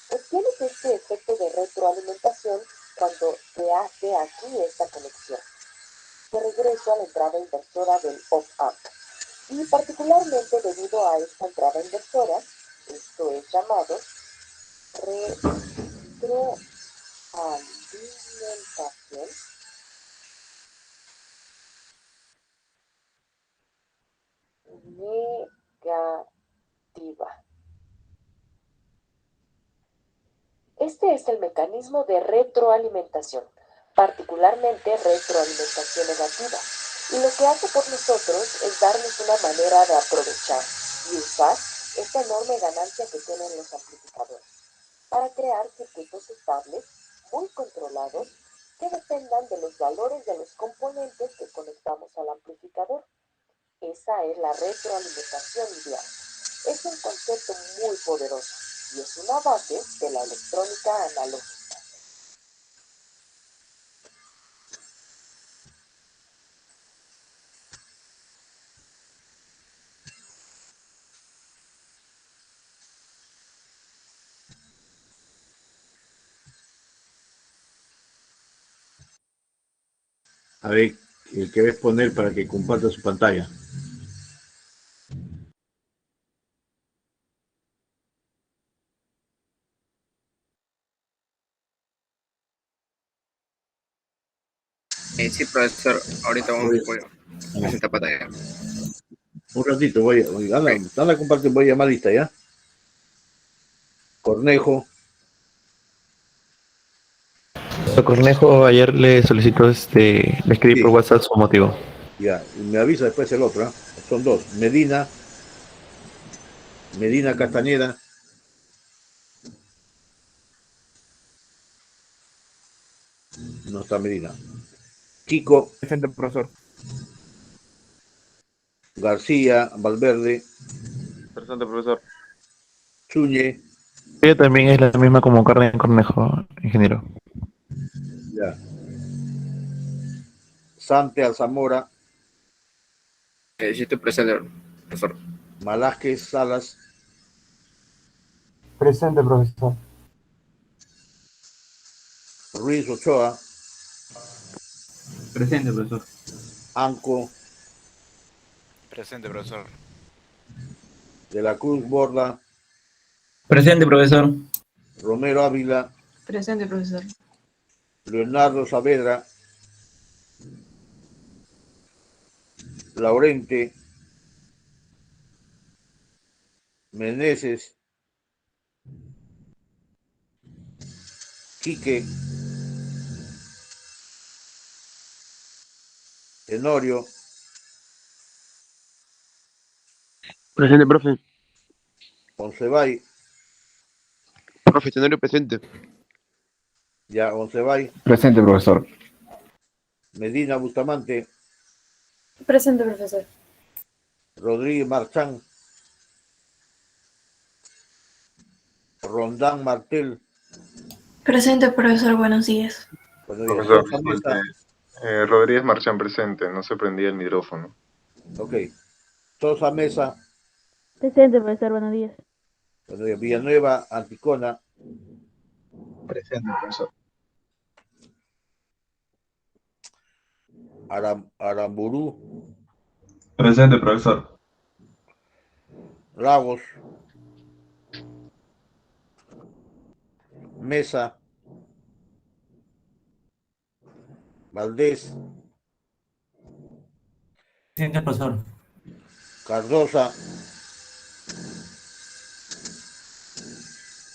Obtienes este efecto de retroalimentación cuando se hace aquí esta conexión. De regreso a la entrada inversora del op-amp. Y particularmente debido a esta entrada inversora, esto es llamado retroalimentación negativa. Este es el mecanismo de retroalimentación, particularmente retroalimentación negativa. Y lo que hace por nosotros es darnos una manera de aprovechar y usar esta enorme ganancia que tienen los amplificadores para crear circuitos estables, muy controlados, que dependan de los valores de los componentes que conectamos al amplificador. Esa es la retroalimentación ideal. Es un concepto muy poderoso y es una base de la electrónica analógica. A ver, el que ves poner para que comparta su pantalla. Sí, profesor, ahorita vamos a presentar pantalla. Un ratito, anda a compartir, voy a llamar lista ya. Cornejo, Cornejo ayer le solicitó le escribí por WhatsApp su motivo. ya, y me avisa después el otro, ¿eh? Son dos, Medina Castañeda, no está Medina, Kiko, Presente, profesor. García, Valverde, Presente, profesor. Chuñe, Ella también es la misma como Carmen Cornejo, ingeniero. ya, Sante Alzamora, Necesito presente, profesor. Malásquez Salas, Presente, profesor. Ruiz Ochoa, Presente, profesor. Anco, Presente, profesor. de la Cruz Borda, Presente, profesor. Romero Ávila, Presente, profesor. Leonardo Saavedra, Laurente, Meneses, Quique, Tenorio, Presente, profe. Oncebay, Profe, Tenorio presente. ya Oncebay, Presente, profesor. Medina Bustamante, Presente, profesor. Rodríguez Marchán, Rondán Martel. Presente, profesor, buenos días. Buenos días. Profesor, Todos a mesa. Rodríguez Marchán presente, no se prendía el micrófono. Ok. Todos a mesa. Presente, profesor, buenos días. Buenos días. Villanueva, Anticona. Presente, profesor. Aramburú, Presente, profesor. Lagos, Mesa, Valdés, Presente, profesor. Cardosa,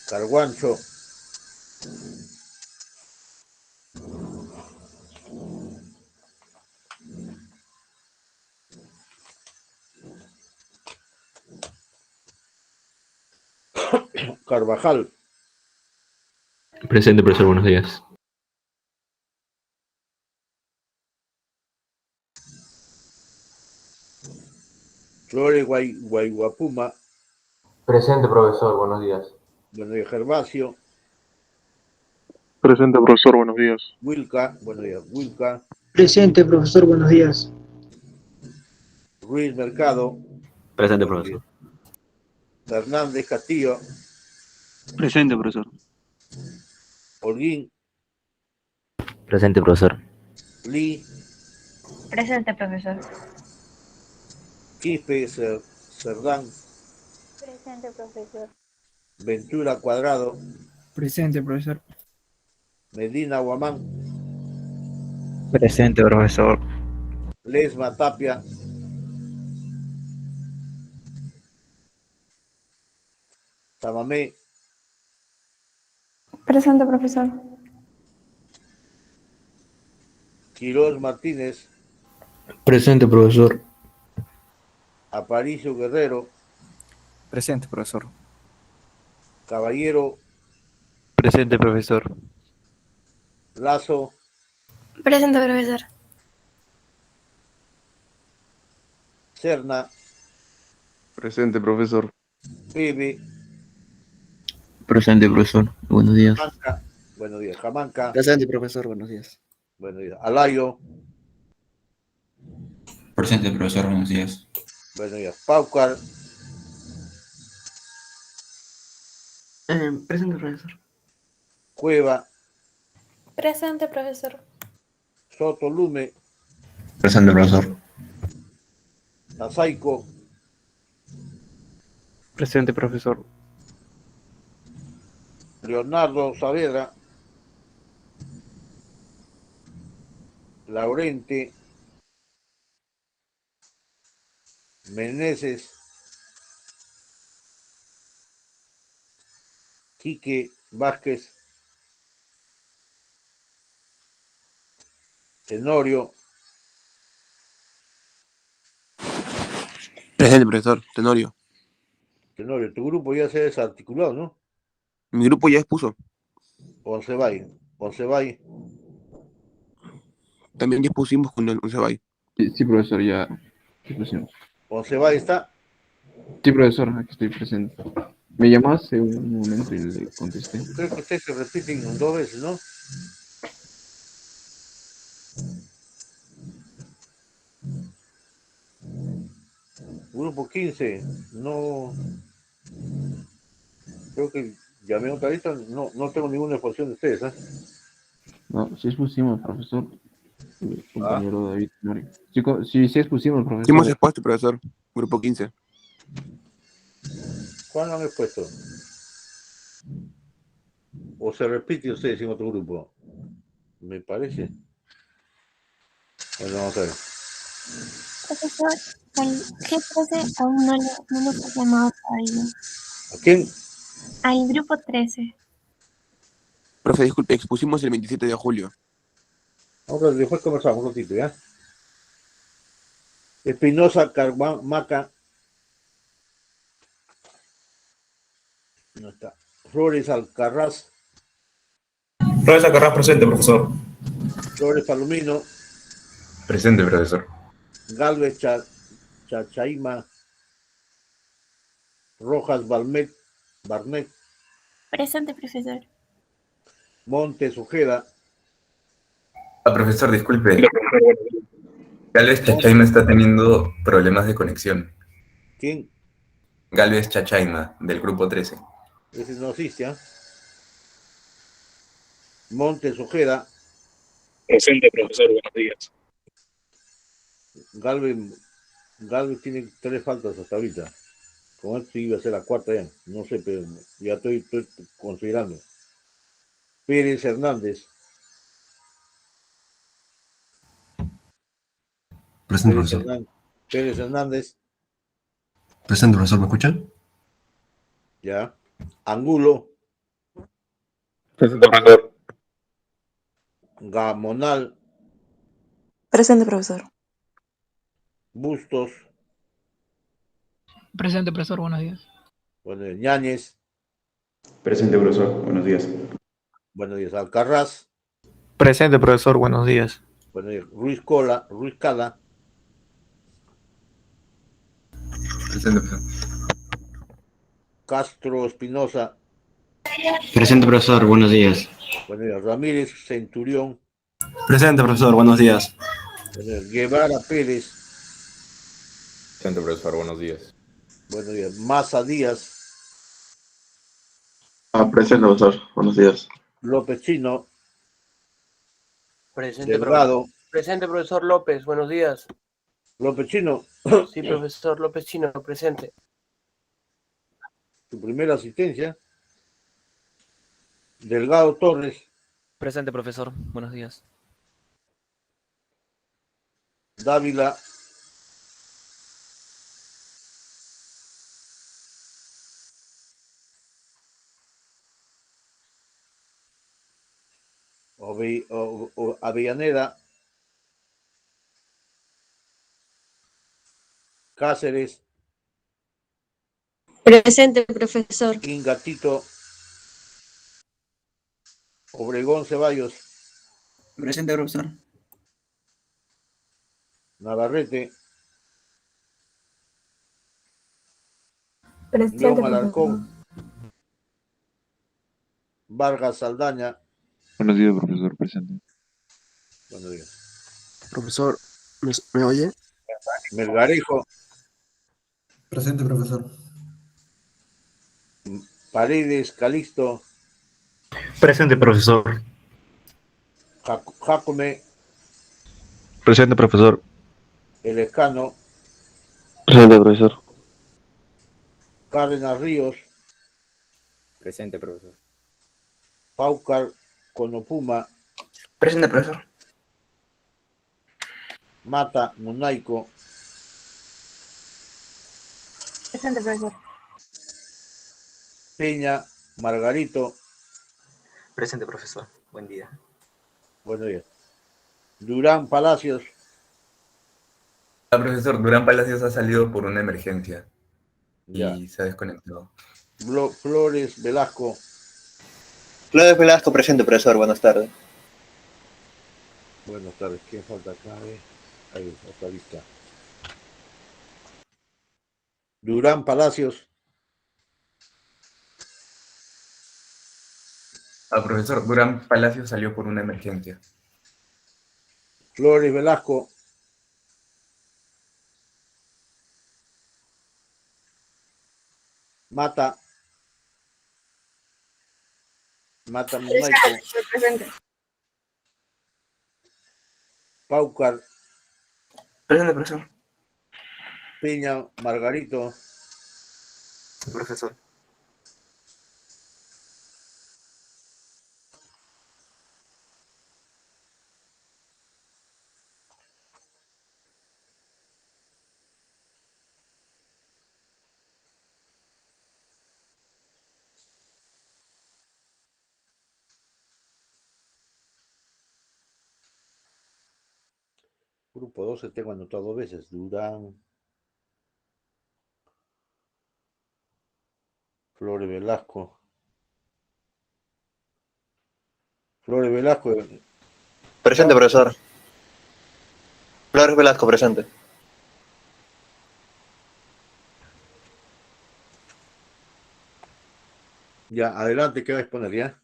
Carguancho, Carvajal. Presente, profesor, buenos días. Flores Guayguapuma. Presente, profesor. Buenos días. Buenos días, Gervasio. Presente, profesor. Buenos días. Wilca. Buenos días, Wilca. Presente, profesor. Buenos días. Ruiz Mercado. Presente, Buenos profesor. días. Hernández Castillo. Presente, profesor. Holguín. Presente, profesor. Lee. Presente, profesor. Quispe Cerdán. Presente, profesor. Ventura Cuadrado. Presente, profesor. Medina Guamán. Presente, profesor. Lesma Tapia. Samamé. Presente, profesor. Quiroz Martínez. Presente, profesor. Aparicio Guerrero. Presente, profesor. Caballero. Presente, profesor. Lazo. Presente, profesor. Serna. Presente, profesor. Pepe. Presente, profesor. Buenos días. Jamanca. Buenos días, Jamanca. Presente, profesor. Buenos días. Buenos días. Alayo. Presente, profesor. Buenos días. Buenos días. Paucar. Presente, profesor. Cueva. Presente, profesor. Soto Lume. Presente, profesor. Tazaico. Presente, profesor. Leonardo Saavedra. Laurente. Meneses. Quique Vázquez. Tenorio. Presente, profesor. Tenorio. Tenorio, tu grupo ya se ha desarticulado, ¿no? Mi grupo ya expuso. Oncebay. Oncebay. También ya expusimos con el Oncebay. Sí, profesor, ya pusimos. Oncebay está. Sí, profesor, aquí estoy presente. Me llamó hace un momento y le contesté. Creo que ustedes se repiten 2 veces, ¿no? Grupo 15, no. Creo que llamé otra vez, no tengo ninguna exposición de ustedes, ¿eh? No, sí expusimos, profesor. Mi compañero David Tenorio. Sí expusimos, profesor. Sí hemos expuesto, profesor. Grupo 15. ¿Cuándo han expuesto? ¿O se repite ustedes en otro grupo? Me parece. Bueno, vamos a ver. Profesor, al G13 aún no nos ha llamado todavía. ¿A quién? Al grupo 13. Profe, disculpe, expusimos el 27 de julio. Ahora después conversamos un ratito, ¿ya? Espinosa Carmaca. No está. Flores Alcarraz. Flores Alcarraz presente, profesor. Flores Palomino. Presente, profesor. Galvez Chachaima. Rojas Barnet. Presente, profesor. Montes Ojeda. Profesor, disculpe. Galvez Chachaima está teniendo problemas de conexión. ¿Quién? Galvez Chachaima, del grupo 13. Ese no existe, ¿ah? Montes Ojeda. Presente, profesor. Buenos días. Galvez tiene 3 faltas hasta ahorita. Con esto iba a ser la 4ª ya. No sé, pero ya estoy considerando. Pérez Hernández. Presente, profesor. Pérez Hernández. Presente, profesor. ¿Me escuchan? Ya. Angulo. Presente, profesor. Gamonal. Presente, profesor. Bustos. Presente, profesor. Buenos días. Bueno, Ñáñez. Presente, profesor. Buenos días. Buenos días. Alcarraz. Presente, profesor. Buenos días. Buenos días. Ruiz Cala. Presente, profesor. Castro Espinosa. Presente, profesor. Buenos días. Buenos días. Ramírez Centurión. Presente, profesor. Buenos días. Buenos días. Guevara Pérez. Presente, profesor. Buenos días. Buenos días. Maza Díaz. Presente, profesor. Buenos días. López Chino. Presente, Delgado. Presente, profesor López. Buenos días. López Chino. Sí, profesor López Chino, presente. Tu primera asistencia. Delgado Torres. Presente, profesor. Buenos días. Dávila. Avellaneda. Cáceres. Presente, profesor. Ingatito. Obregón Ceballos. Presente, profesor. Navarrete. Presente, León profesor. Alarcón. Vargas Saldaña. Buenos días, profesor. Presente. Buenos días. Profesor, ¿me oye? Melgarejo. Presente, profesor. Paredes Calixto. Presente, profesor. Jacome. Presente, profesor. Elescano. Presente, profesor. Cárdenas Ríos. Presente, profesor. Paucar Conopuma. Presente, profesor. Mata Munaico. Presente, profesor. Peña Margarito. Presente, profesor. Buen día. Buenos días. Durán Palacios. Profesor, Durán Palacios ha salido por una emergencia y se ha desconectado. Flores Velasco. Flores Velasco, presente, profesor. Buenas tardes. Buenas tardes. ¿Quién falta acá? Ahí está lista. Durán Palacios. Profesor, Durán Palacios salió por una emergencia. Flores Velasco. Mata Munaico. Presente. Paucar. Presente, profesor. Peña Margarito. Profesor. Grupo 12 tengo anotado 2 veces. Durán. Flores Velasco. Flores Velasco. Presente, profesor. Flores Velasco, presente. Ya, adelante, ¿qué va a exponer ya?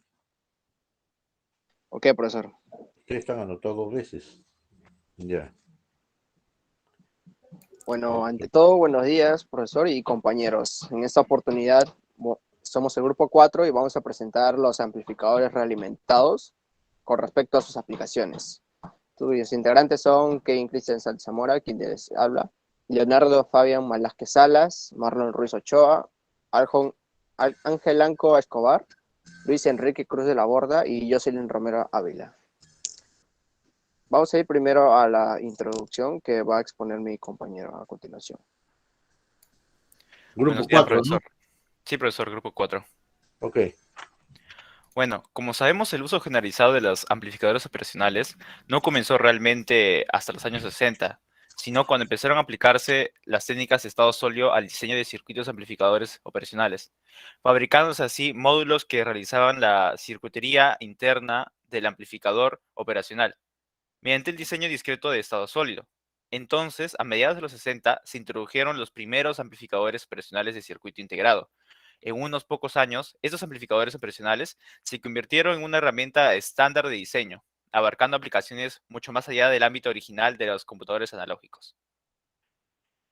Ok, profesor. Ustedes están anotados 2 veces. Ya. Bueno, ante todo, buenos días, profesor y compañeros. En esta oportunidad somos el grupo 4 y vamos a presentar los amplificadores realimentados con respecto a sus aplicaciones. Sus integrantes son Kevin Cristian Zamora, quien les habla, Leonardo Fabián Malásquez Salas, Marlon Ruiz Ochoa, Ángel Anco Escobar, Luis Enrique Cruz de la Borda y Jocelyn Romero Ávila. Vamos a ir primero a la introducción que va a exponer mi compañero a continuación. Grupo Buenos días, 4, profesor. ¿no? Sí, profesor, grupo 4. Ok. Bueno, como sabemos, el uso generalizado de los amplificadores operacionales no comenzó realmente hasta los años 60, sino cuando empezaron a aplicarse las técnicas de estado sólido al diseño de circuitos amplificadores operacionales, fabricándose así módulos que realizaban la circuitería interna del amplificador operacional, mediante el diseño discreto de estado sólido. Entonces, a mediados de los 60, se introdujeron los primeros amplificadores operacionales de circuito integrado. En unos pocos años, estos amplificadores operacionales se convirtieron en una herramienta estándar de diseño, abarcando aplicaciones mucho más allá del ámbito original de los computadores analógicos.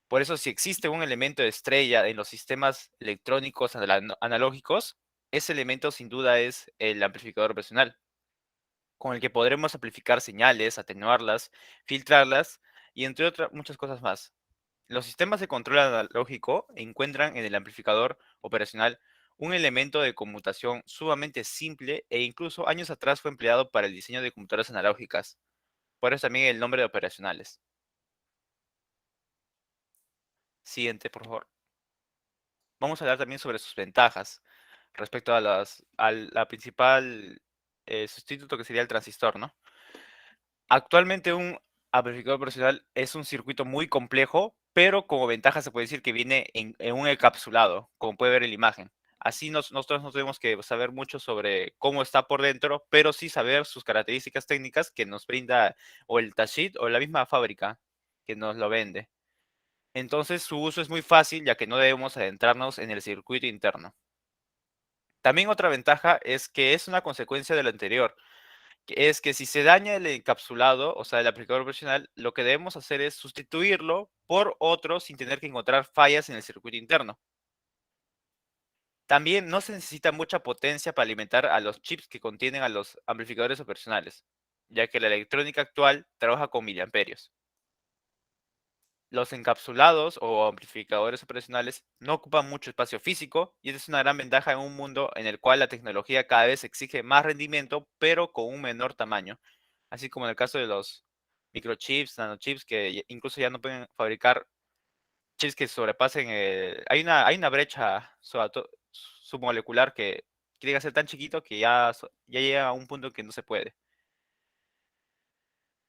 Por eso, si existe un elemento de estrella en los sistemas electrónicos analógicos, ese elemento sin duda es el amplificador operacional, con el que podremos amplificar señales, atenuarlas, filtrarlas y entre otras muchas cosas más. Los sistemas de control analógico encuentran en el amplificador operacional un elemento de conmutación sumamente simple e incluso años atrás fue empleado para el diseño de computadoras analógicas. Por eso también el nombre de operacionales. Siguiente, por favor. Vamos a hablar también sobre sus ventajas respecto a la principal sustituto que sería el transistor, ¿no? Actualmente un amplificador operacional es un circuito muy complejo, pero como ventaja se puede decir que viene en un encapsulado, como puede ver en la imagen. Así nosotros no tenemos que saber mucho sobre cómo está por dentro, pero sí saber sus características técnicas que nos brinda o el datasheet o la misma fábrica que nos lo vende. Entonces su uso es muy fácil, ya que no debemos adentrarnos en el circuito interno. También otra ventaja es que es una consecuencia de lo anterior, que es que si se daña el encapsulado, o sea, el amplificador operacional, lo que debemos hacer es sustituirlo por otro sin tener que encontrar fallas en el circuito interno. También no se necesita mucha potencia para alimentar a los chips que contienen a los amplificadores operacionales, ya que la electrónica actual trabaja con miliamperios. Los encapsulados o amplificadores operacionales no ocupan mucho espacio físico y esta es una gran ventaja en un mundo en el cual la tecnología cada vez exige más rendimiento, pero con un menor tamaño. Así como en el caso de los microchips, nanochips, que incluso ya no pueden fabricar chips que sobrepasen hay una brecha submolecular que llega a ser tan chiquito que ya llega a un punto que no se puede.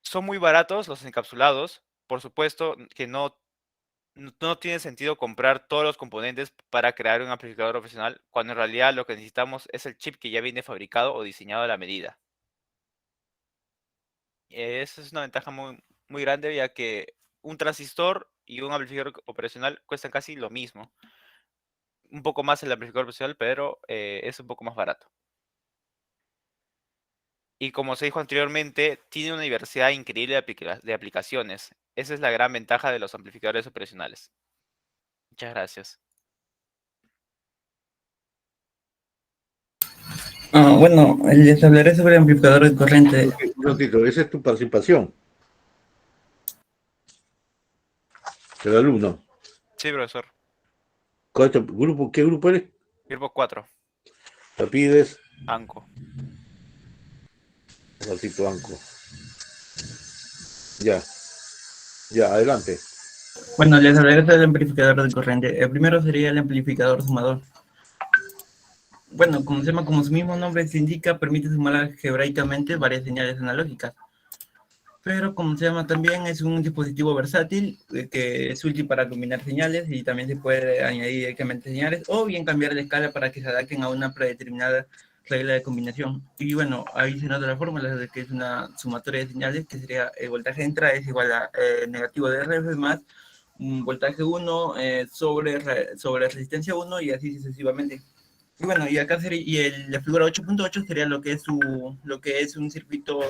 Son muy baratos los encapsulados. Por supuesto que no tiene sentido comprar todos los componentes para crear un amplificador profesional, cuando en realidad lo que necesitamos es el chip que ya viene fabricado o diseñado a la medida. Esa es una ventaja muy, muy grande, ya que un transistor y un amplificador operacional cuestan casi lo mismo. Un poco más el amplificador operacional, pero es un poco más barato. Y como se dijo anteriormente, tiene una diversidad increíble de aplicaciones. Esa es la gran ventaja de los amplificadores operacionales. Muchas gracias. Bueno, les hablaré sobre amplificadores de corriente. Un ratito, esa es tu participación. El alumno. Sí, profesor. ¿Qué grupo eres? Grupo 4. ¿La pides? ANCO. Un ratito, ANCO. Ya, adelante. Bueno, les hablaré sobre el amplificador de corriente. El primero sería el amplificador sumador. Bueno, como su mismo nombre se indica, permite sumar algebraicamente varias señales analógicas. Pero como se llama también, es un dispositivo versátil que es útil para combinar señales y también se puede añadir directamente señales o bien cambiar de escala para que se adapten a una predeterminada regla de combinación. Y bueno, ahí se nota la fórmula de que es una sumatoria de señales, que sería el voltaje de entrada es igual a negativo de RF más un voltaje 1 sobre resistencia 1 y así sucesivamente. Y bueno, y acá sería, la figura 8.8 sería lo que es un circuito,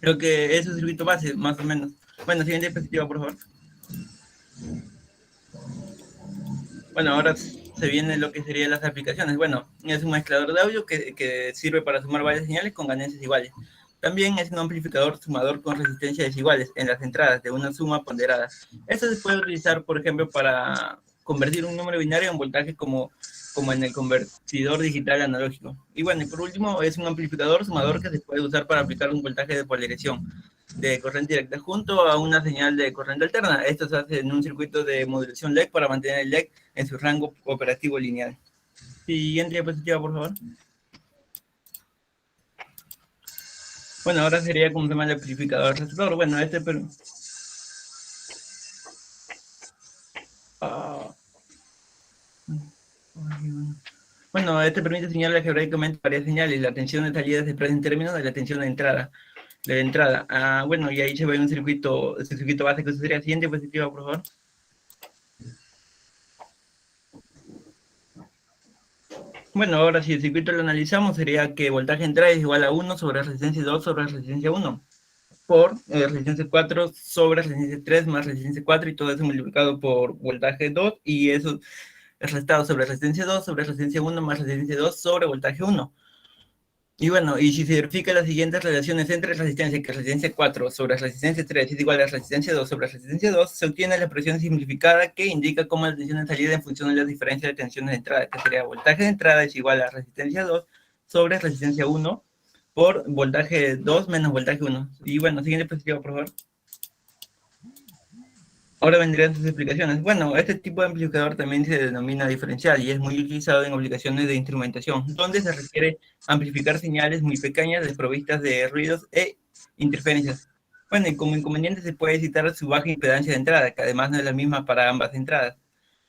lo que es un circuito base, más o menos. Bueno, siguiente diapositiva, por favor. Bueno, ahora se viene lo que serían las aplicaciones. Bueno, es un mezclador de audio que sirve para sumar varias señales con ganancias iguales. También es un amplificador sumador con resistencia desiguales en las entradas de una suma ponderada. Esto se puede utilizar, por ejemplo, para convertir un número binario en voltaje como en el convertidor digital analógico. Y bueno, y por último, es un amplificador sumador que se puede usar para aplicar un voltaje de polarización de corriente directa junto a una señal de corriente alterna. Esto se hace en un circuito de modulación LED para mantener el LED en su rango operativo lineal. Siguiente diapositiva, por favor. Bueno, ahora sería como se llama el amplificador receptor. Bueno, Bueno, este permite señalar algebraicamente varias señales. La tensión de salida se expresa en términos de la tensión de entrada. de entrada. Bueno, y ahí se ve un circuito, este circuito básico. Sería siguiente diapositiva, por favor. Bueno, ahora si el circuito lo analizamos, sería que voltaje entrada es igual a 1 sobre resistencia 2 sobre resistencia 1, por resistencia 4 sobre resistencia 3 más resistencia 4, y todo eso multiplicado por voltaje 2, y eso es restado sobre resistencia 2 sobre resistencia 1 más resistencia 2 sobre voltaje 1. Y bueno, y si se verifica las siguientes relaciones entre resistencia, que resistencia 4 sobre resistencia 3 es igual a resistencia 2 sobre resistencia 2, se obtiene la expresión simplificada que indica cómo la tensión de salida en función de la diferencia de tensiones de entrada, que sería voltaje de entrada es igual a resistencia 2 sobre resistencia 1 por voltaje 2 menos voltaje 1. Y bueno, siguiente diapositiva, por favor. Ahora vendrían sus explicaciones. Bueno, este tipo de amplificador también se denomina diferencial y es muy utilizado en aplicaciones de instrumentación, donde se requiere amplificar señales muy pequeñas desprovistas de ruidos e interferencias. Bueno, y como inconveniente se puede citar su baja impedancia de entrada, que además no es la misma para ambas entradas.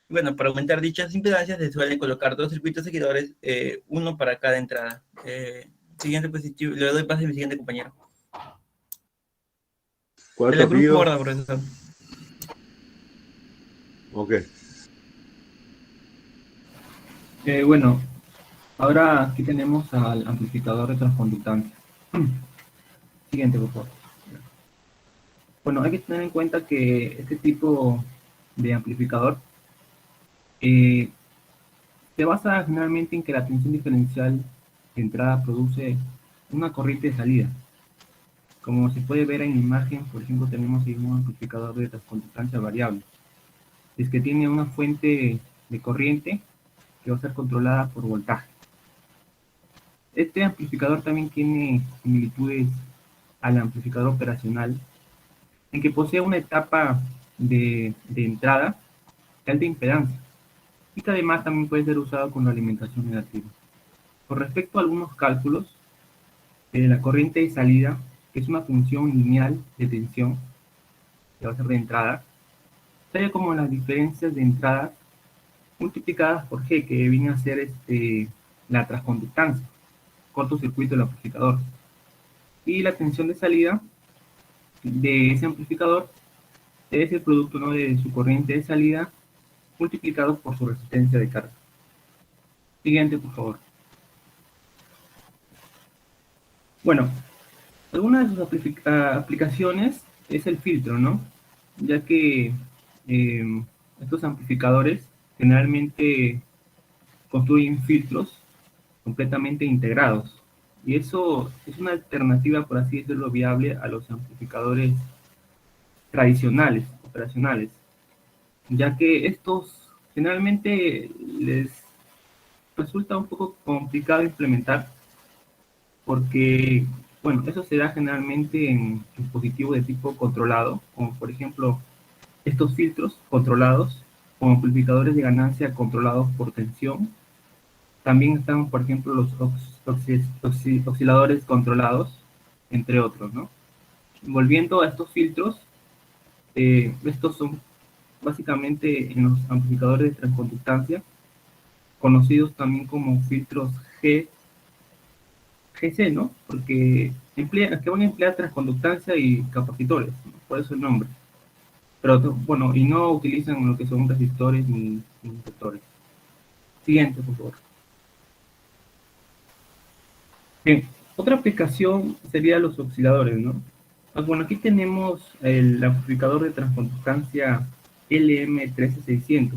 Bueno, para aumentar dichas impedancias se suelen colocar dos circuitos seguidores, uno para cada entrada. Siguiente diapositiva, le doy paso a mi siguiente compañero. ¿Cuál es El tu grupo apellido? Borda, profesor. Ok. Bueno, ahora aquí tenemos al amplificador de transconductancia. Siguiente, por favor. Bueno, hay que tener en cuenta que este tipo de amplificador se basa generalmente en que la tensión diferencial de entrada produce una corriente de salida. Como se puede ver en la imagen, por ejemplo, tenemos ahí un amplificador de transconductancia variable. Es que tiene una fuente de corriente que va a ser controlada por voltaje. Este amplificador también tiene similitudes al amplificador operacional, en que posee una etapa de entrada de alta impedancia, y que además también puede ser usado con la alimentación negativa. Con respecto a algunos cálculos, la corriente de salida, que es una función lineal de tensión, que va a ser de entrada, sería como las diferencias de entrada multiplicadas por G, que viene a ser la transconductancia, cortocircuito del amplificador. Y la tensión de salida de ese amplificador es el producto, ¿no?, de su corriente de salida multiplicado por su resistencia de carga. Siguiente, por favor. Bueno, alguna de sus aplicaciones es el filtro, ¿no? Ya que estos amplificadores generalmente construyen filtros completamente integrados, y eso es una alternativa, por así decirlo, viable a los amplificadores tradicionales, operacionales, ya que estos generalmente les resulta un poco complicado implementar, porque, bueno, eso se da generalmente en dispositivos de tipo controlado, como por ejemplo estos filtros controlados, con amplificadores de ganancia controlados por tensión. También están, por ejemplo, los osciladores controlados, entre otros, ¿no? Volviendo a estos filtros, estos son básicamente en los amplificadores de transconductancia, conocidos también como filtros GC, ¿no? Porque que van a emplear transconductancia y capacitores, ¿no? Por eso el nombre. Pero bueno, y no utilizan lo que son resistores ni inductores. Siguiente, por favor. Bien, otra aplicación sería los osciladores, ¿no? Bueno, aquí tenemos el amplificador de transconductancia LM13600.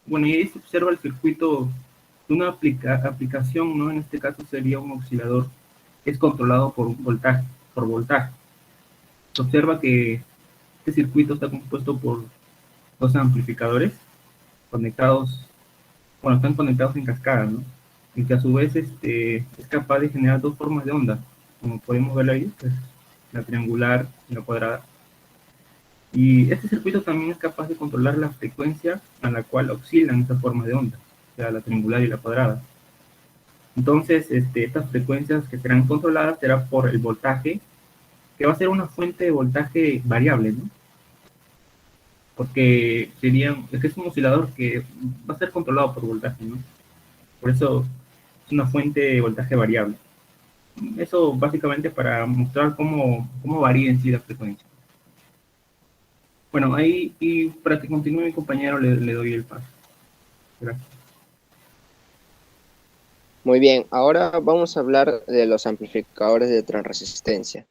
Bueno, y ahí se observa el circuito de una aplicación, ¿no? En este caso sería un oscilador que es controlado por voltaje. Se observa que este circuito está compuesto por dos amplificadores conectados, bueno, están conectados en cascada, ¿no? Y que a su vez es capaz de generar dos formas de onda, como podemos ver ahí, que es la triangular y la cuadrada. Y este circuito también es capaz de controlar la frecuencia a la cual oscilan estas formas de onda, o sea, la triangular y la cuadrada. Entonces, estas frecuencias que serán controladas será por el voltaje, que va a ser una fuente de voltaje variable, ¿no? Porque es un oscilador que va a ser controlado por voltaje, ¿no? Por eso es una fuente de voltaje variable. Eso básicamente para mostrar cómo varía en sí la frecuencia. Bueno, ahí, y para que continúe mi compañero, le doy el paso. Gracias. Muy bien, ahora vamos a hablar de los amplificadores de transresistencia.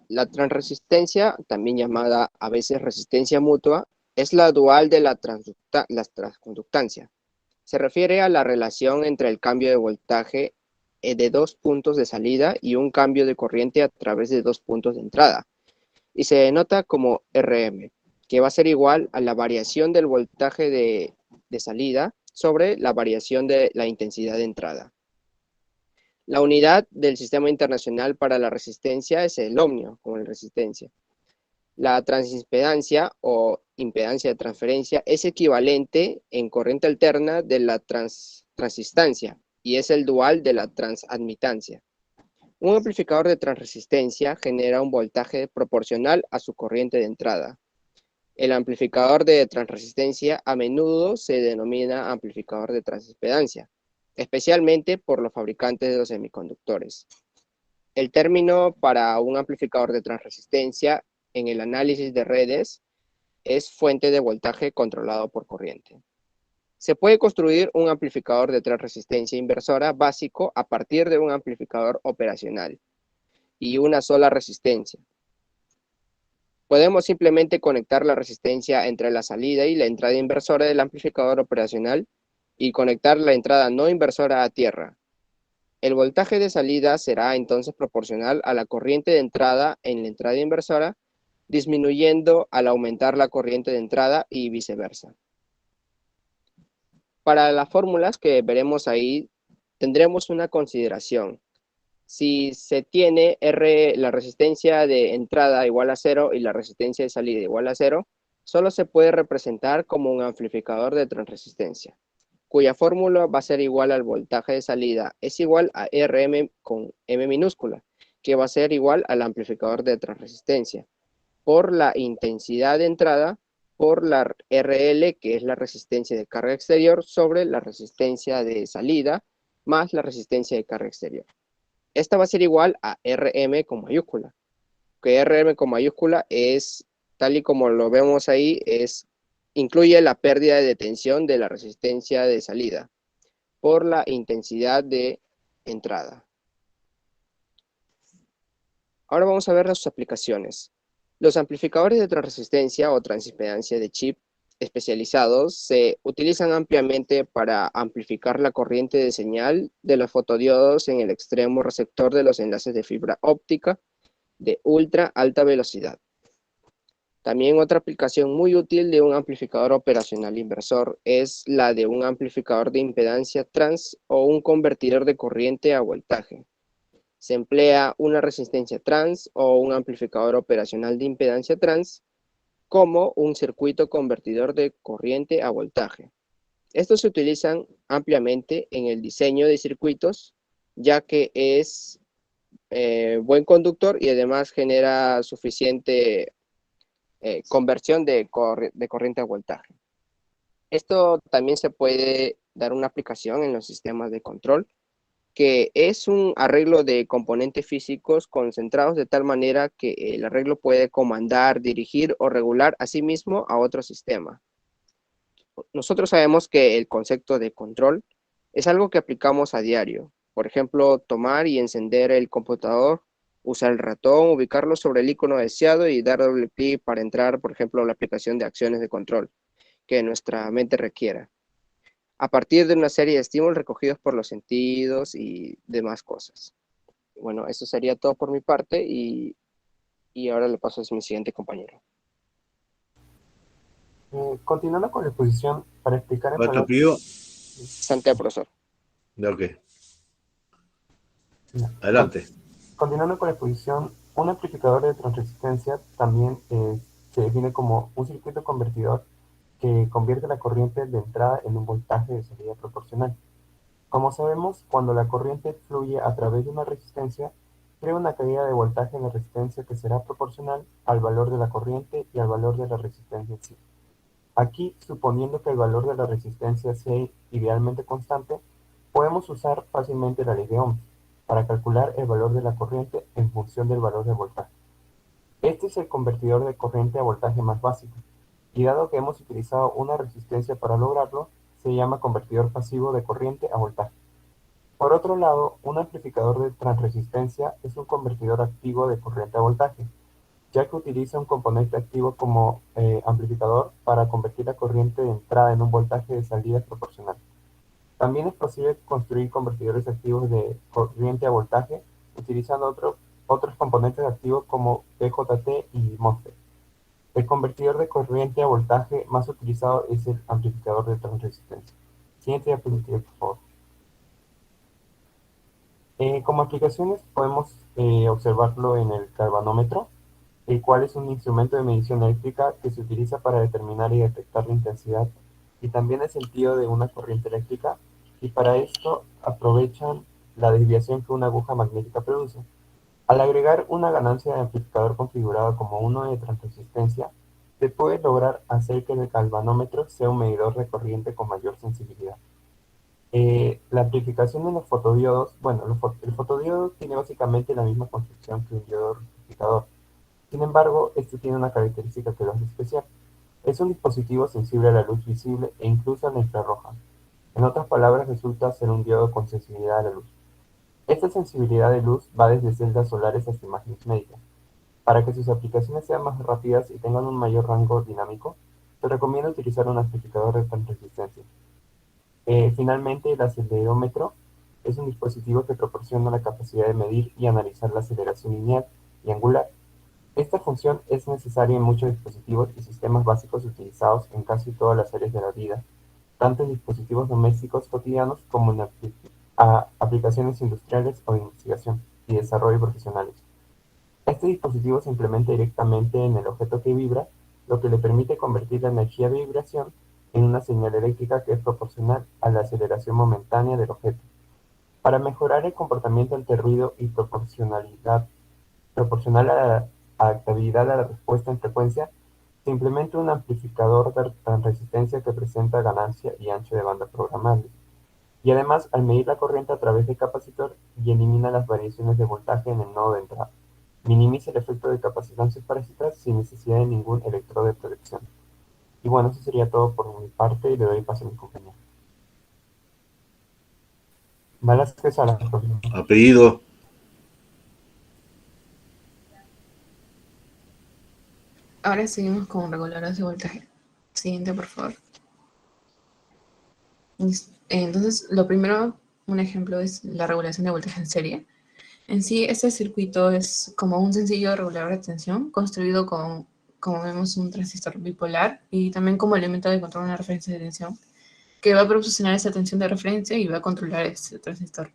La transresistencia, también llamada a veces resistencia mutua, es la dual de la transconductancia. Se refiere a la relación entre el cambio de voltaje de dos puntos de salida y un cambio de corriente a través de dos puntos de entrada, y se denota como Rm, que va a ser igual a la variación del voltaje de salida sobre la variación de la intensidad de entrada. La unidad del Sistema Internacional para la Resistencia es el ohmio, como la resistencia. La transimpedancia o impedancia de transferencia es equivalente en corriente alterna de la transistancia y es el dual de la transadmitancia. Un amplificador de transresistencia genera un voltaje proporcional a su corriente de entrada. El amplificador de transresistencia a menudo se denomina amplificador de transimpedancia, especialmente por los fabricantes de los semiconductores. El término para un amplificador de transresistencia en el análisis de redes es fuente de voltaje controlado por corriente. Se puede construir un amplificador de transresistencia inversora básico a partir de un amplificador operacional y una sola resistencia. Podemos simplemente conectar la resistencia entre la salida y la entrada inversora del amplificador operacional y conectar la entrada no inversora a tierra. El voltaje de salida será entonces proporcional a la corriente de entrada en la entrada inversora, disminuyendo al aumentar la corriente de entrada y viceversa. Para las fórmulas que veremos ahí, tendremos una consideración. Si se tiene la resistencia de entrada igual a 0 y la resistencia de salida igual a 0, solo se puede representar como un amplificador de transresistencia, cuya fórmula va a ser igual al voltaje de salida, es igual a Rm con M minúscula, que va a ser igual al amplificador de transresistencia, por la intensidad de entrada, por la RL, que es la resistencia de carga exterior, sobre la resistencia de salida, más la resistencia de carga exterior. Esta va a ser igual a Rm con mayúscula, que Rm con mayúscula es, tal y como lo vemos ahí, incluye la pérdida de tensión de la resistencia de salida por la intensidad de entrada. Ahora vamos a ver sus aplicaciones. Los amplificadores de transresistencia o transimpedancia de chip especializados se utilizan ampliamente para amplificar la corriente de señal de los fotodiodos en el extremo receptor de los enlaces de fibra óptica de ultra alta velocidad. También otra aplicación muy útil de un amplificador operacional inversor es la de un amplificador de impedancia trans o un convertidor de corriente a voltaje. Se emplea una resistencia trans o un amplificador operacional de impedancia trans como un circuito convertidor de corriente a voltaje. Estos se utilizan ampliamente en el diseño de circuitos, ya que es buen conductor y además genera suficiente conversión de corriente a voltaje. Esto también se puede dar una aplicación en los sistemas de control, que es un arreglo de componentes físicos concentrados de tal manera que el arreglo puede comandar, dirigir o regular a sí mismo a otro sistema. Nosotros sabemos que el concepto de control es algo que aplicamos a diario. Por ejemplo, tomar y encender el computador, usar el ratón, ubicarlo sobre el icono deseado y dar doble clic para entrar, por ejemplo, a la aplicación de acciones de control que nuestra mente requiera, a partir de una serie de estímulos recogidos por los sentidos y demás cosas. Bueno, eso sería todo por mi parte y ahora le paso a mi siguiente compañero. Continuando con la exposición, para explicar... ¿Cuál te pidió? Santiago, profesor. Ok. Adelante. Continuando con la exposición, un amplificador de transresistencia también se define como un circuito convertidor que convierte la corriente de entrada en un voltaje de salida proporcional. Como sabemos, cuando la corriente fluye a través de una resistencia, crea una caída de voltaje en la resistencia que será proporcional al valor de la corriente y al valor de la resistencia en sí. Aquí, suponiendo que el valor de la resistencia sea idealmente constante, Podemos usar fácilmente la ley de Ohm para calcular el valor de la corriente en función del valor de voltaje. Este es el convertidor de corriente a voltaje más básico, y dado que hemos utilizado una resistencia para lograrlo, se llama convertidor pasivo de corriente a voltaje. Por otro lado, un amplificador de transresistencia es un convertidor activo de corriente a voltaje, ya que utiliza un componente activo como amplificador para convertir la corriente de entrada en un voltaje de salida proporcional. También es posible construir convertidores activos de corriente a voltaje utilizando otros componentes activos como PJT y MOSFET. El convertidor de corriente a voltaje más utilizado es el amplificador de transresistencia. Siguiente diapositiva, por favor. Como aplicaciones podemos observarlo en el galvanómetro, el cual es un instrumento de medición eléctrica que se utiliza para determinar y detectar la intensidad y también el sentido de una corriente eléctrica, y para esto aprovechan la desviación que una aguja magnética produce. Al agregar una ganancia de amplificador configurado como uno de transresistencia, se puede lograr hacer que el galvanómetro sea un medidor de corriente con mayor sensibilidad. La amplificación de los fotodiodos, bueno, el fotodiodo tiene básicamente la misma construcción que un diodo rectificador. Sin embargo, este tiene una característica que lo hace especial. Es un dispositivo sensible a la luz visible e incluso a la infrarroja. En otras palabras, resulta ser un diodo con sensibilidad a la luz. Esta sensibilidad de luz va desde celdas solares hasta imágenes médicas. Para que sus aplicaciones sean más rápidas y tengan un mayor rango dinámico, se recomienda utilizar un amplificador de transresistencia. Finalmente, el acelerómetro es un dispositivo que proporciona la capacidad de medir y analizar la aceleración lineal y angular. Esta función es necesaria en muchos dispositivos y sistemas básicos utilizados en casi todas las áreas de la vida, tanto en dispositivos domésticos cotidianos como en aplicaciones industriales o de investigación y desarrollo profesionales. Este dispositivo se implementa directamente en el objeto que vibra, lo que le permite convertir la energía de vibración en una señal eléctrica que es proporcional a la aceleración momentánea del objeto. Para mejorar el comportamiento ante ruido y proporcional a la adaptabilidad a la respuesta en frecuencia, se implementa un amplificador de transresistencia que presenta ganancia y ancho de banda programable. Y además, al medir la corriente a través del capacitor y elimina las variaciones de voltaje en el nodo de entrada, minimiza el efecto de capacitancia parásita sin necesidad de ningún electrodo de protección. Y bueno, eso sería todo por mi parte y le doy paso a mi compañero. Velázquez Salas, profesor. Apellido. Ahora seguimos con reguladores de voltaje. Siguiente, por favor. Entonces, lo primero, un ejemplo es la regulación de voltaje en serie. En sí, este circuito es como un sencillo regulador de tensión construido con, como vemos, un transistor bipolar y también como elemento de control una referencia de tensión que va a proporcionar esa tensión de referencia y va a controlar este transistor.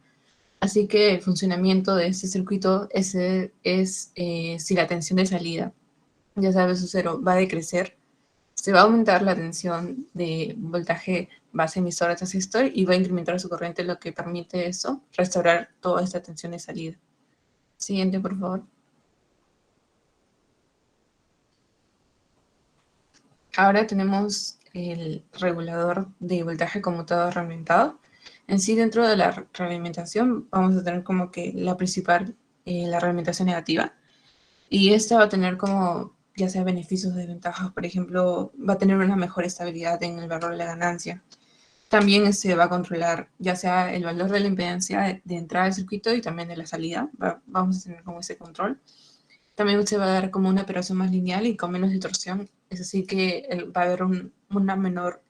Así que el funcionamiento de este circuito es si la tensión de salida, ya sabes, su cero, va a decrecer, se va a aumentar la tensión de voltaje base emisor a transistor y va a incrementar su corriente, lo que permite eso, restaurar toda esta tensión de salida. Siguiente, por favor. Ahora tenemos el regulador de voltaje conmutador realimentado. En sí, dentro de la realimentación, vamos a tener como que la principal, la realimentación negativa. Y esta va a tener como, ya sea beneficios o desventajas. Por ejemplo, va a tener una mejor estabilidad en el valor de la ganancia. También se va a controlar ya sea el valor de la impedancia de entrada del circuito y también de la salida. Vamos a tener como ese control. También se va a dar como una operación más lineal y con menos distorsión. Es decir, que va a haber un menor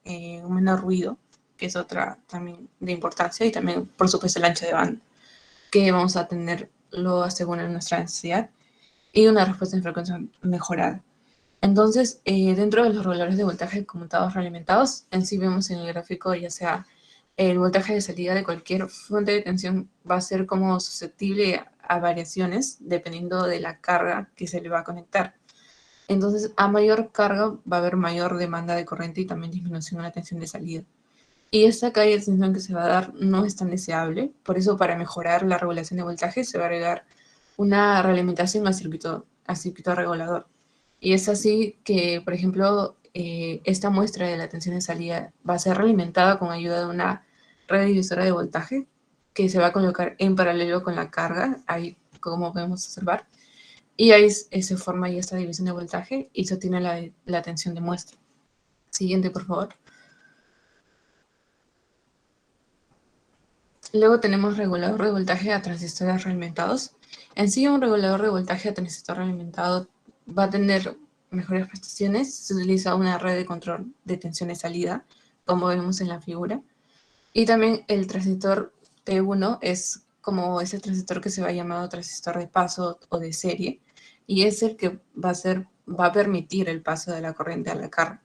ruido, que es otra también de importancia. Y también, por supuesto, el ancho de banda, que vamos a tenerlo según nuestra necesidad. Y una respuesta en frecuencia mejorada. Entonces, dentro de los reguladores de voltaje conmutados realimentados, en sí vemos en el gráfico ya sea el voltaje de salida de cualquier fuente de tensión va a ser como susceptible a variaciones dependiendo de la carga que se le va a conectar. Entonces, a mayor carga va a haber mayor demanda de corriente y también disminución de la tensión de salida. Y esta caída de tensión que se va a dar no es tan deseable, por eso para mejorar la regulación de voltaje se va a agregar una realimentación al circuito regulador. Y es así que, por ejemplo, esta muestra de la tensión de salida va a ser realimentada con ayuda de una red divisora de voltaje que se va a colocar en paralelo con la carga, ahí como podemos observar. Y ahí se forma ahí esta división de voltaje y se obtiene la tensión de muestra. Siguiente, por favor. Luego tenemos regulador de voltaje a transistores realimentados. En sí, un regulador de voltaje a transistor realimentado va a tener mejores prestaciones. Se utiliza una red de control de tensión de salida, como vemos en la figura. Y también el transistor T1 es como ese transistor que se va llamado transistor de paso o de serie, y es el que va a permitir el paso de la corriente a la carga.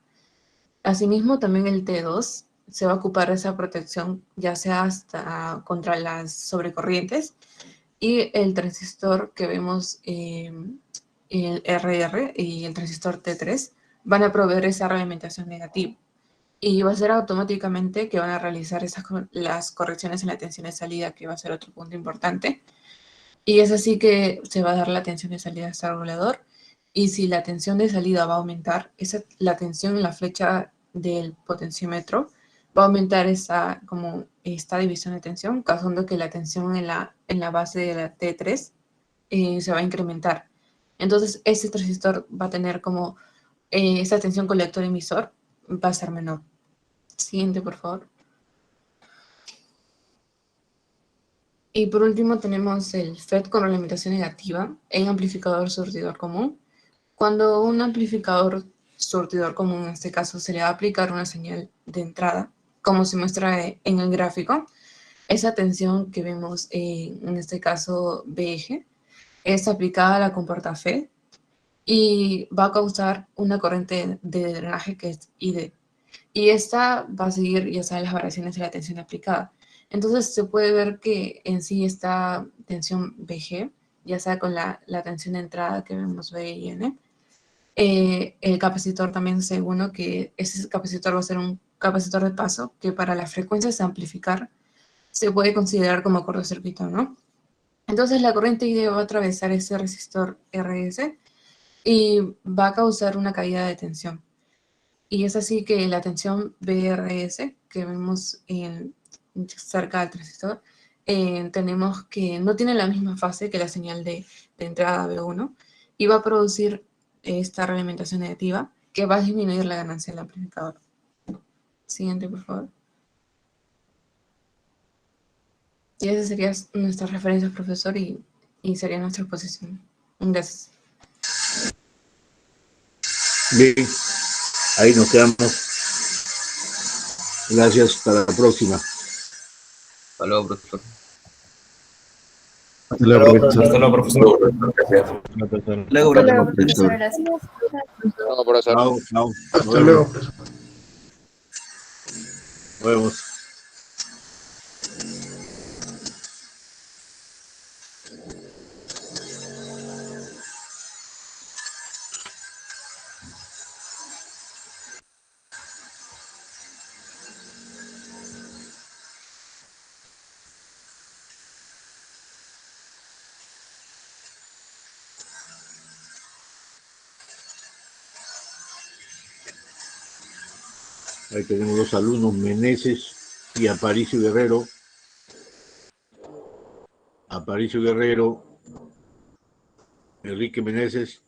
Asimismo, también el T2 se va a ocupar de esa protección, ya sea hasta contra las sobrecorrientes, y el transistor que vemos, el RR y el transistor T3, van a proveer esa realimentación negativa. Y va a ser automáticamente que van a realizar las correcciones en la tensión de salida, que va a ser otro punto importante. Y es así que se va a dar la tensión de salida a este regulador. Y si la tensión de salida va a aumentar, la tensión en la flecha del potenciómetro va a aumentar esta división de tensión, causando que la tensión en la base de la T3 se va a incrementar. Entonces, este transistor va a tener como esta tensión colector-emisor va a ser menor. Siguiente, por favor. Y por último tenemos el FET con realimentación negativa en amplificador surtidor común. Cuando un amplificador surtidor común, en este caso, se le va a aplicar una señal de entrada, como se muestra en el gráfico, esa tensión que vemos en este caso B eje es aplicada a la compuerta FET y va a causar una corriente de drenaje que es ID. Y esta va a seguir, ya saben, las variaciones de la tensión aplicada. Entonces se puede ver que en sí esta tensión BG, ya sea con la tensión de entrada que vemos B y N, el capacitor también C1, que ese capacitor va a ser un capacitor de paso que para las frecuencias de amplificar se puede considerar como cortocircuito, ¿no? Entonces la corriente ID va a atravesar ese resistor RS y va a causar una caída de tensión. Y es así que la tensión BRS que vemos cerca del transistor, tenemos que no tiene la misma fase que la señal de entrada B1 y va a producir esta realimentación negativa que va a disminuir la ganancia del amplificador. Siguiente, por favor. Y esas serían nuestras referencias, profesor, y sería nuestra exposición. Gracias. Bien, ahí nos quedamos. Gracias, hasta la próxima. Hasta luego, profesor. Hasta luego, profesor. Hasta luego, profesor. Gracias. Luego, Profesor, gracias. No, profesor. Chao, chao. Hasta luego. Nos vemos. Ahí tenemos dos alumnos, Meneses y Aparicio Guerrero. Aparicio Guerrero, Enrique Meneses.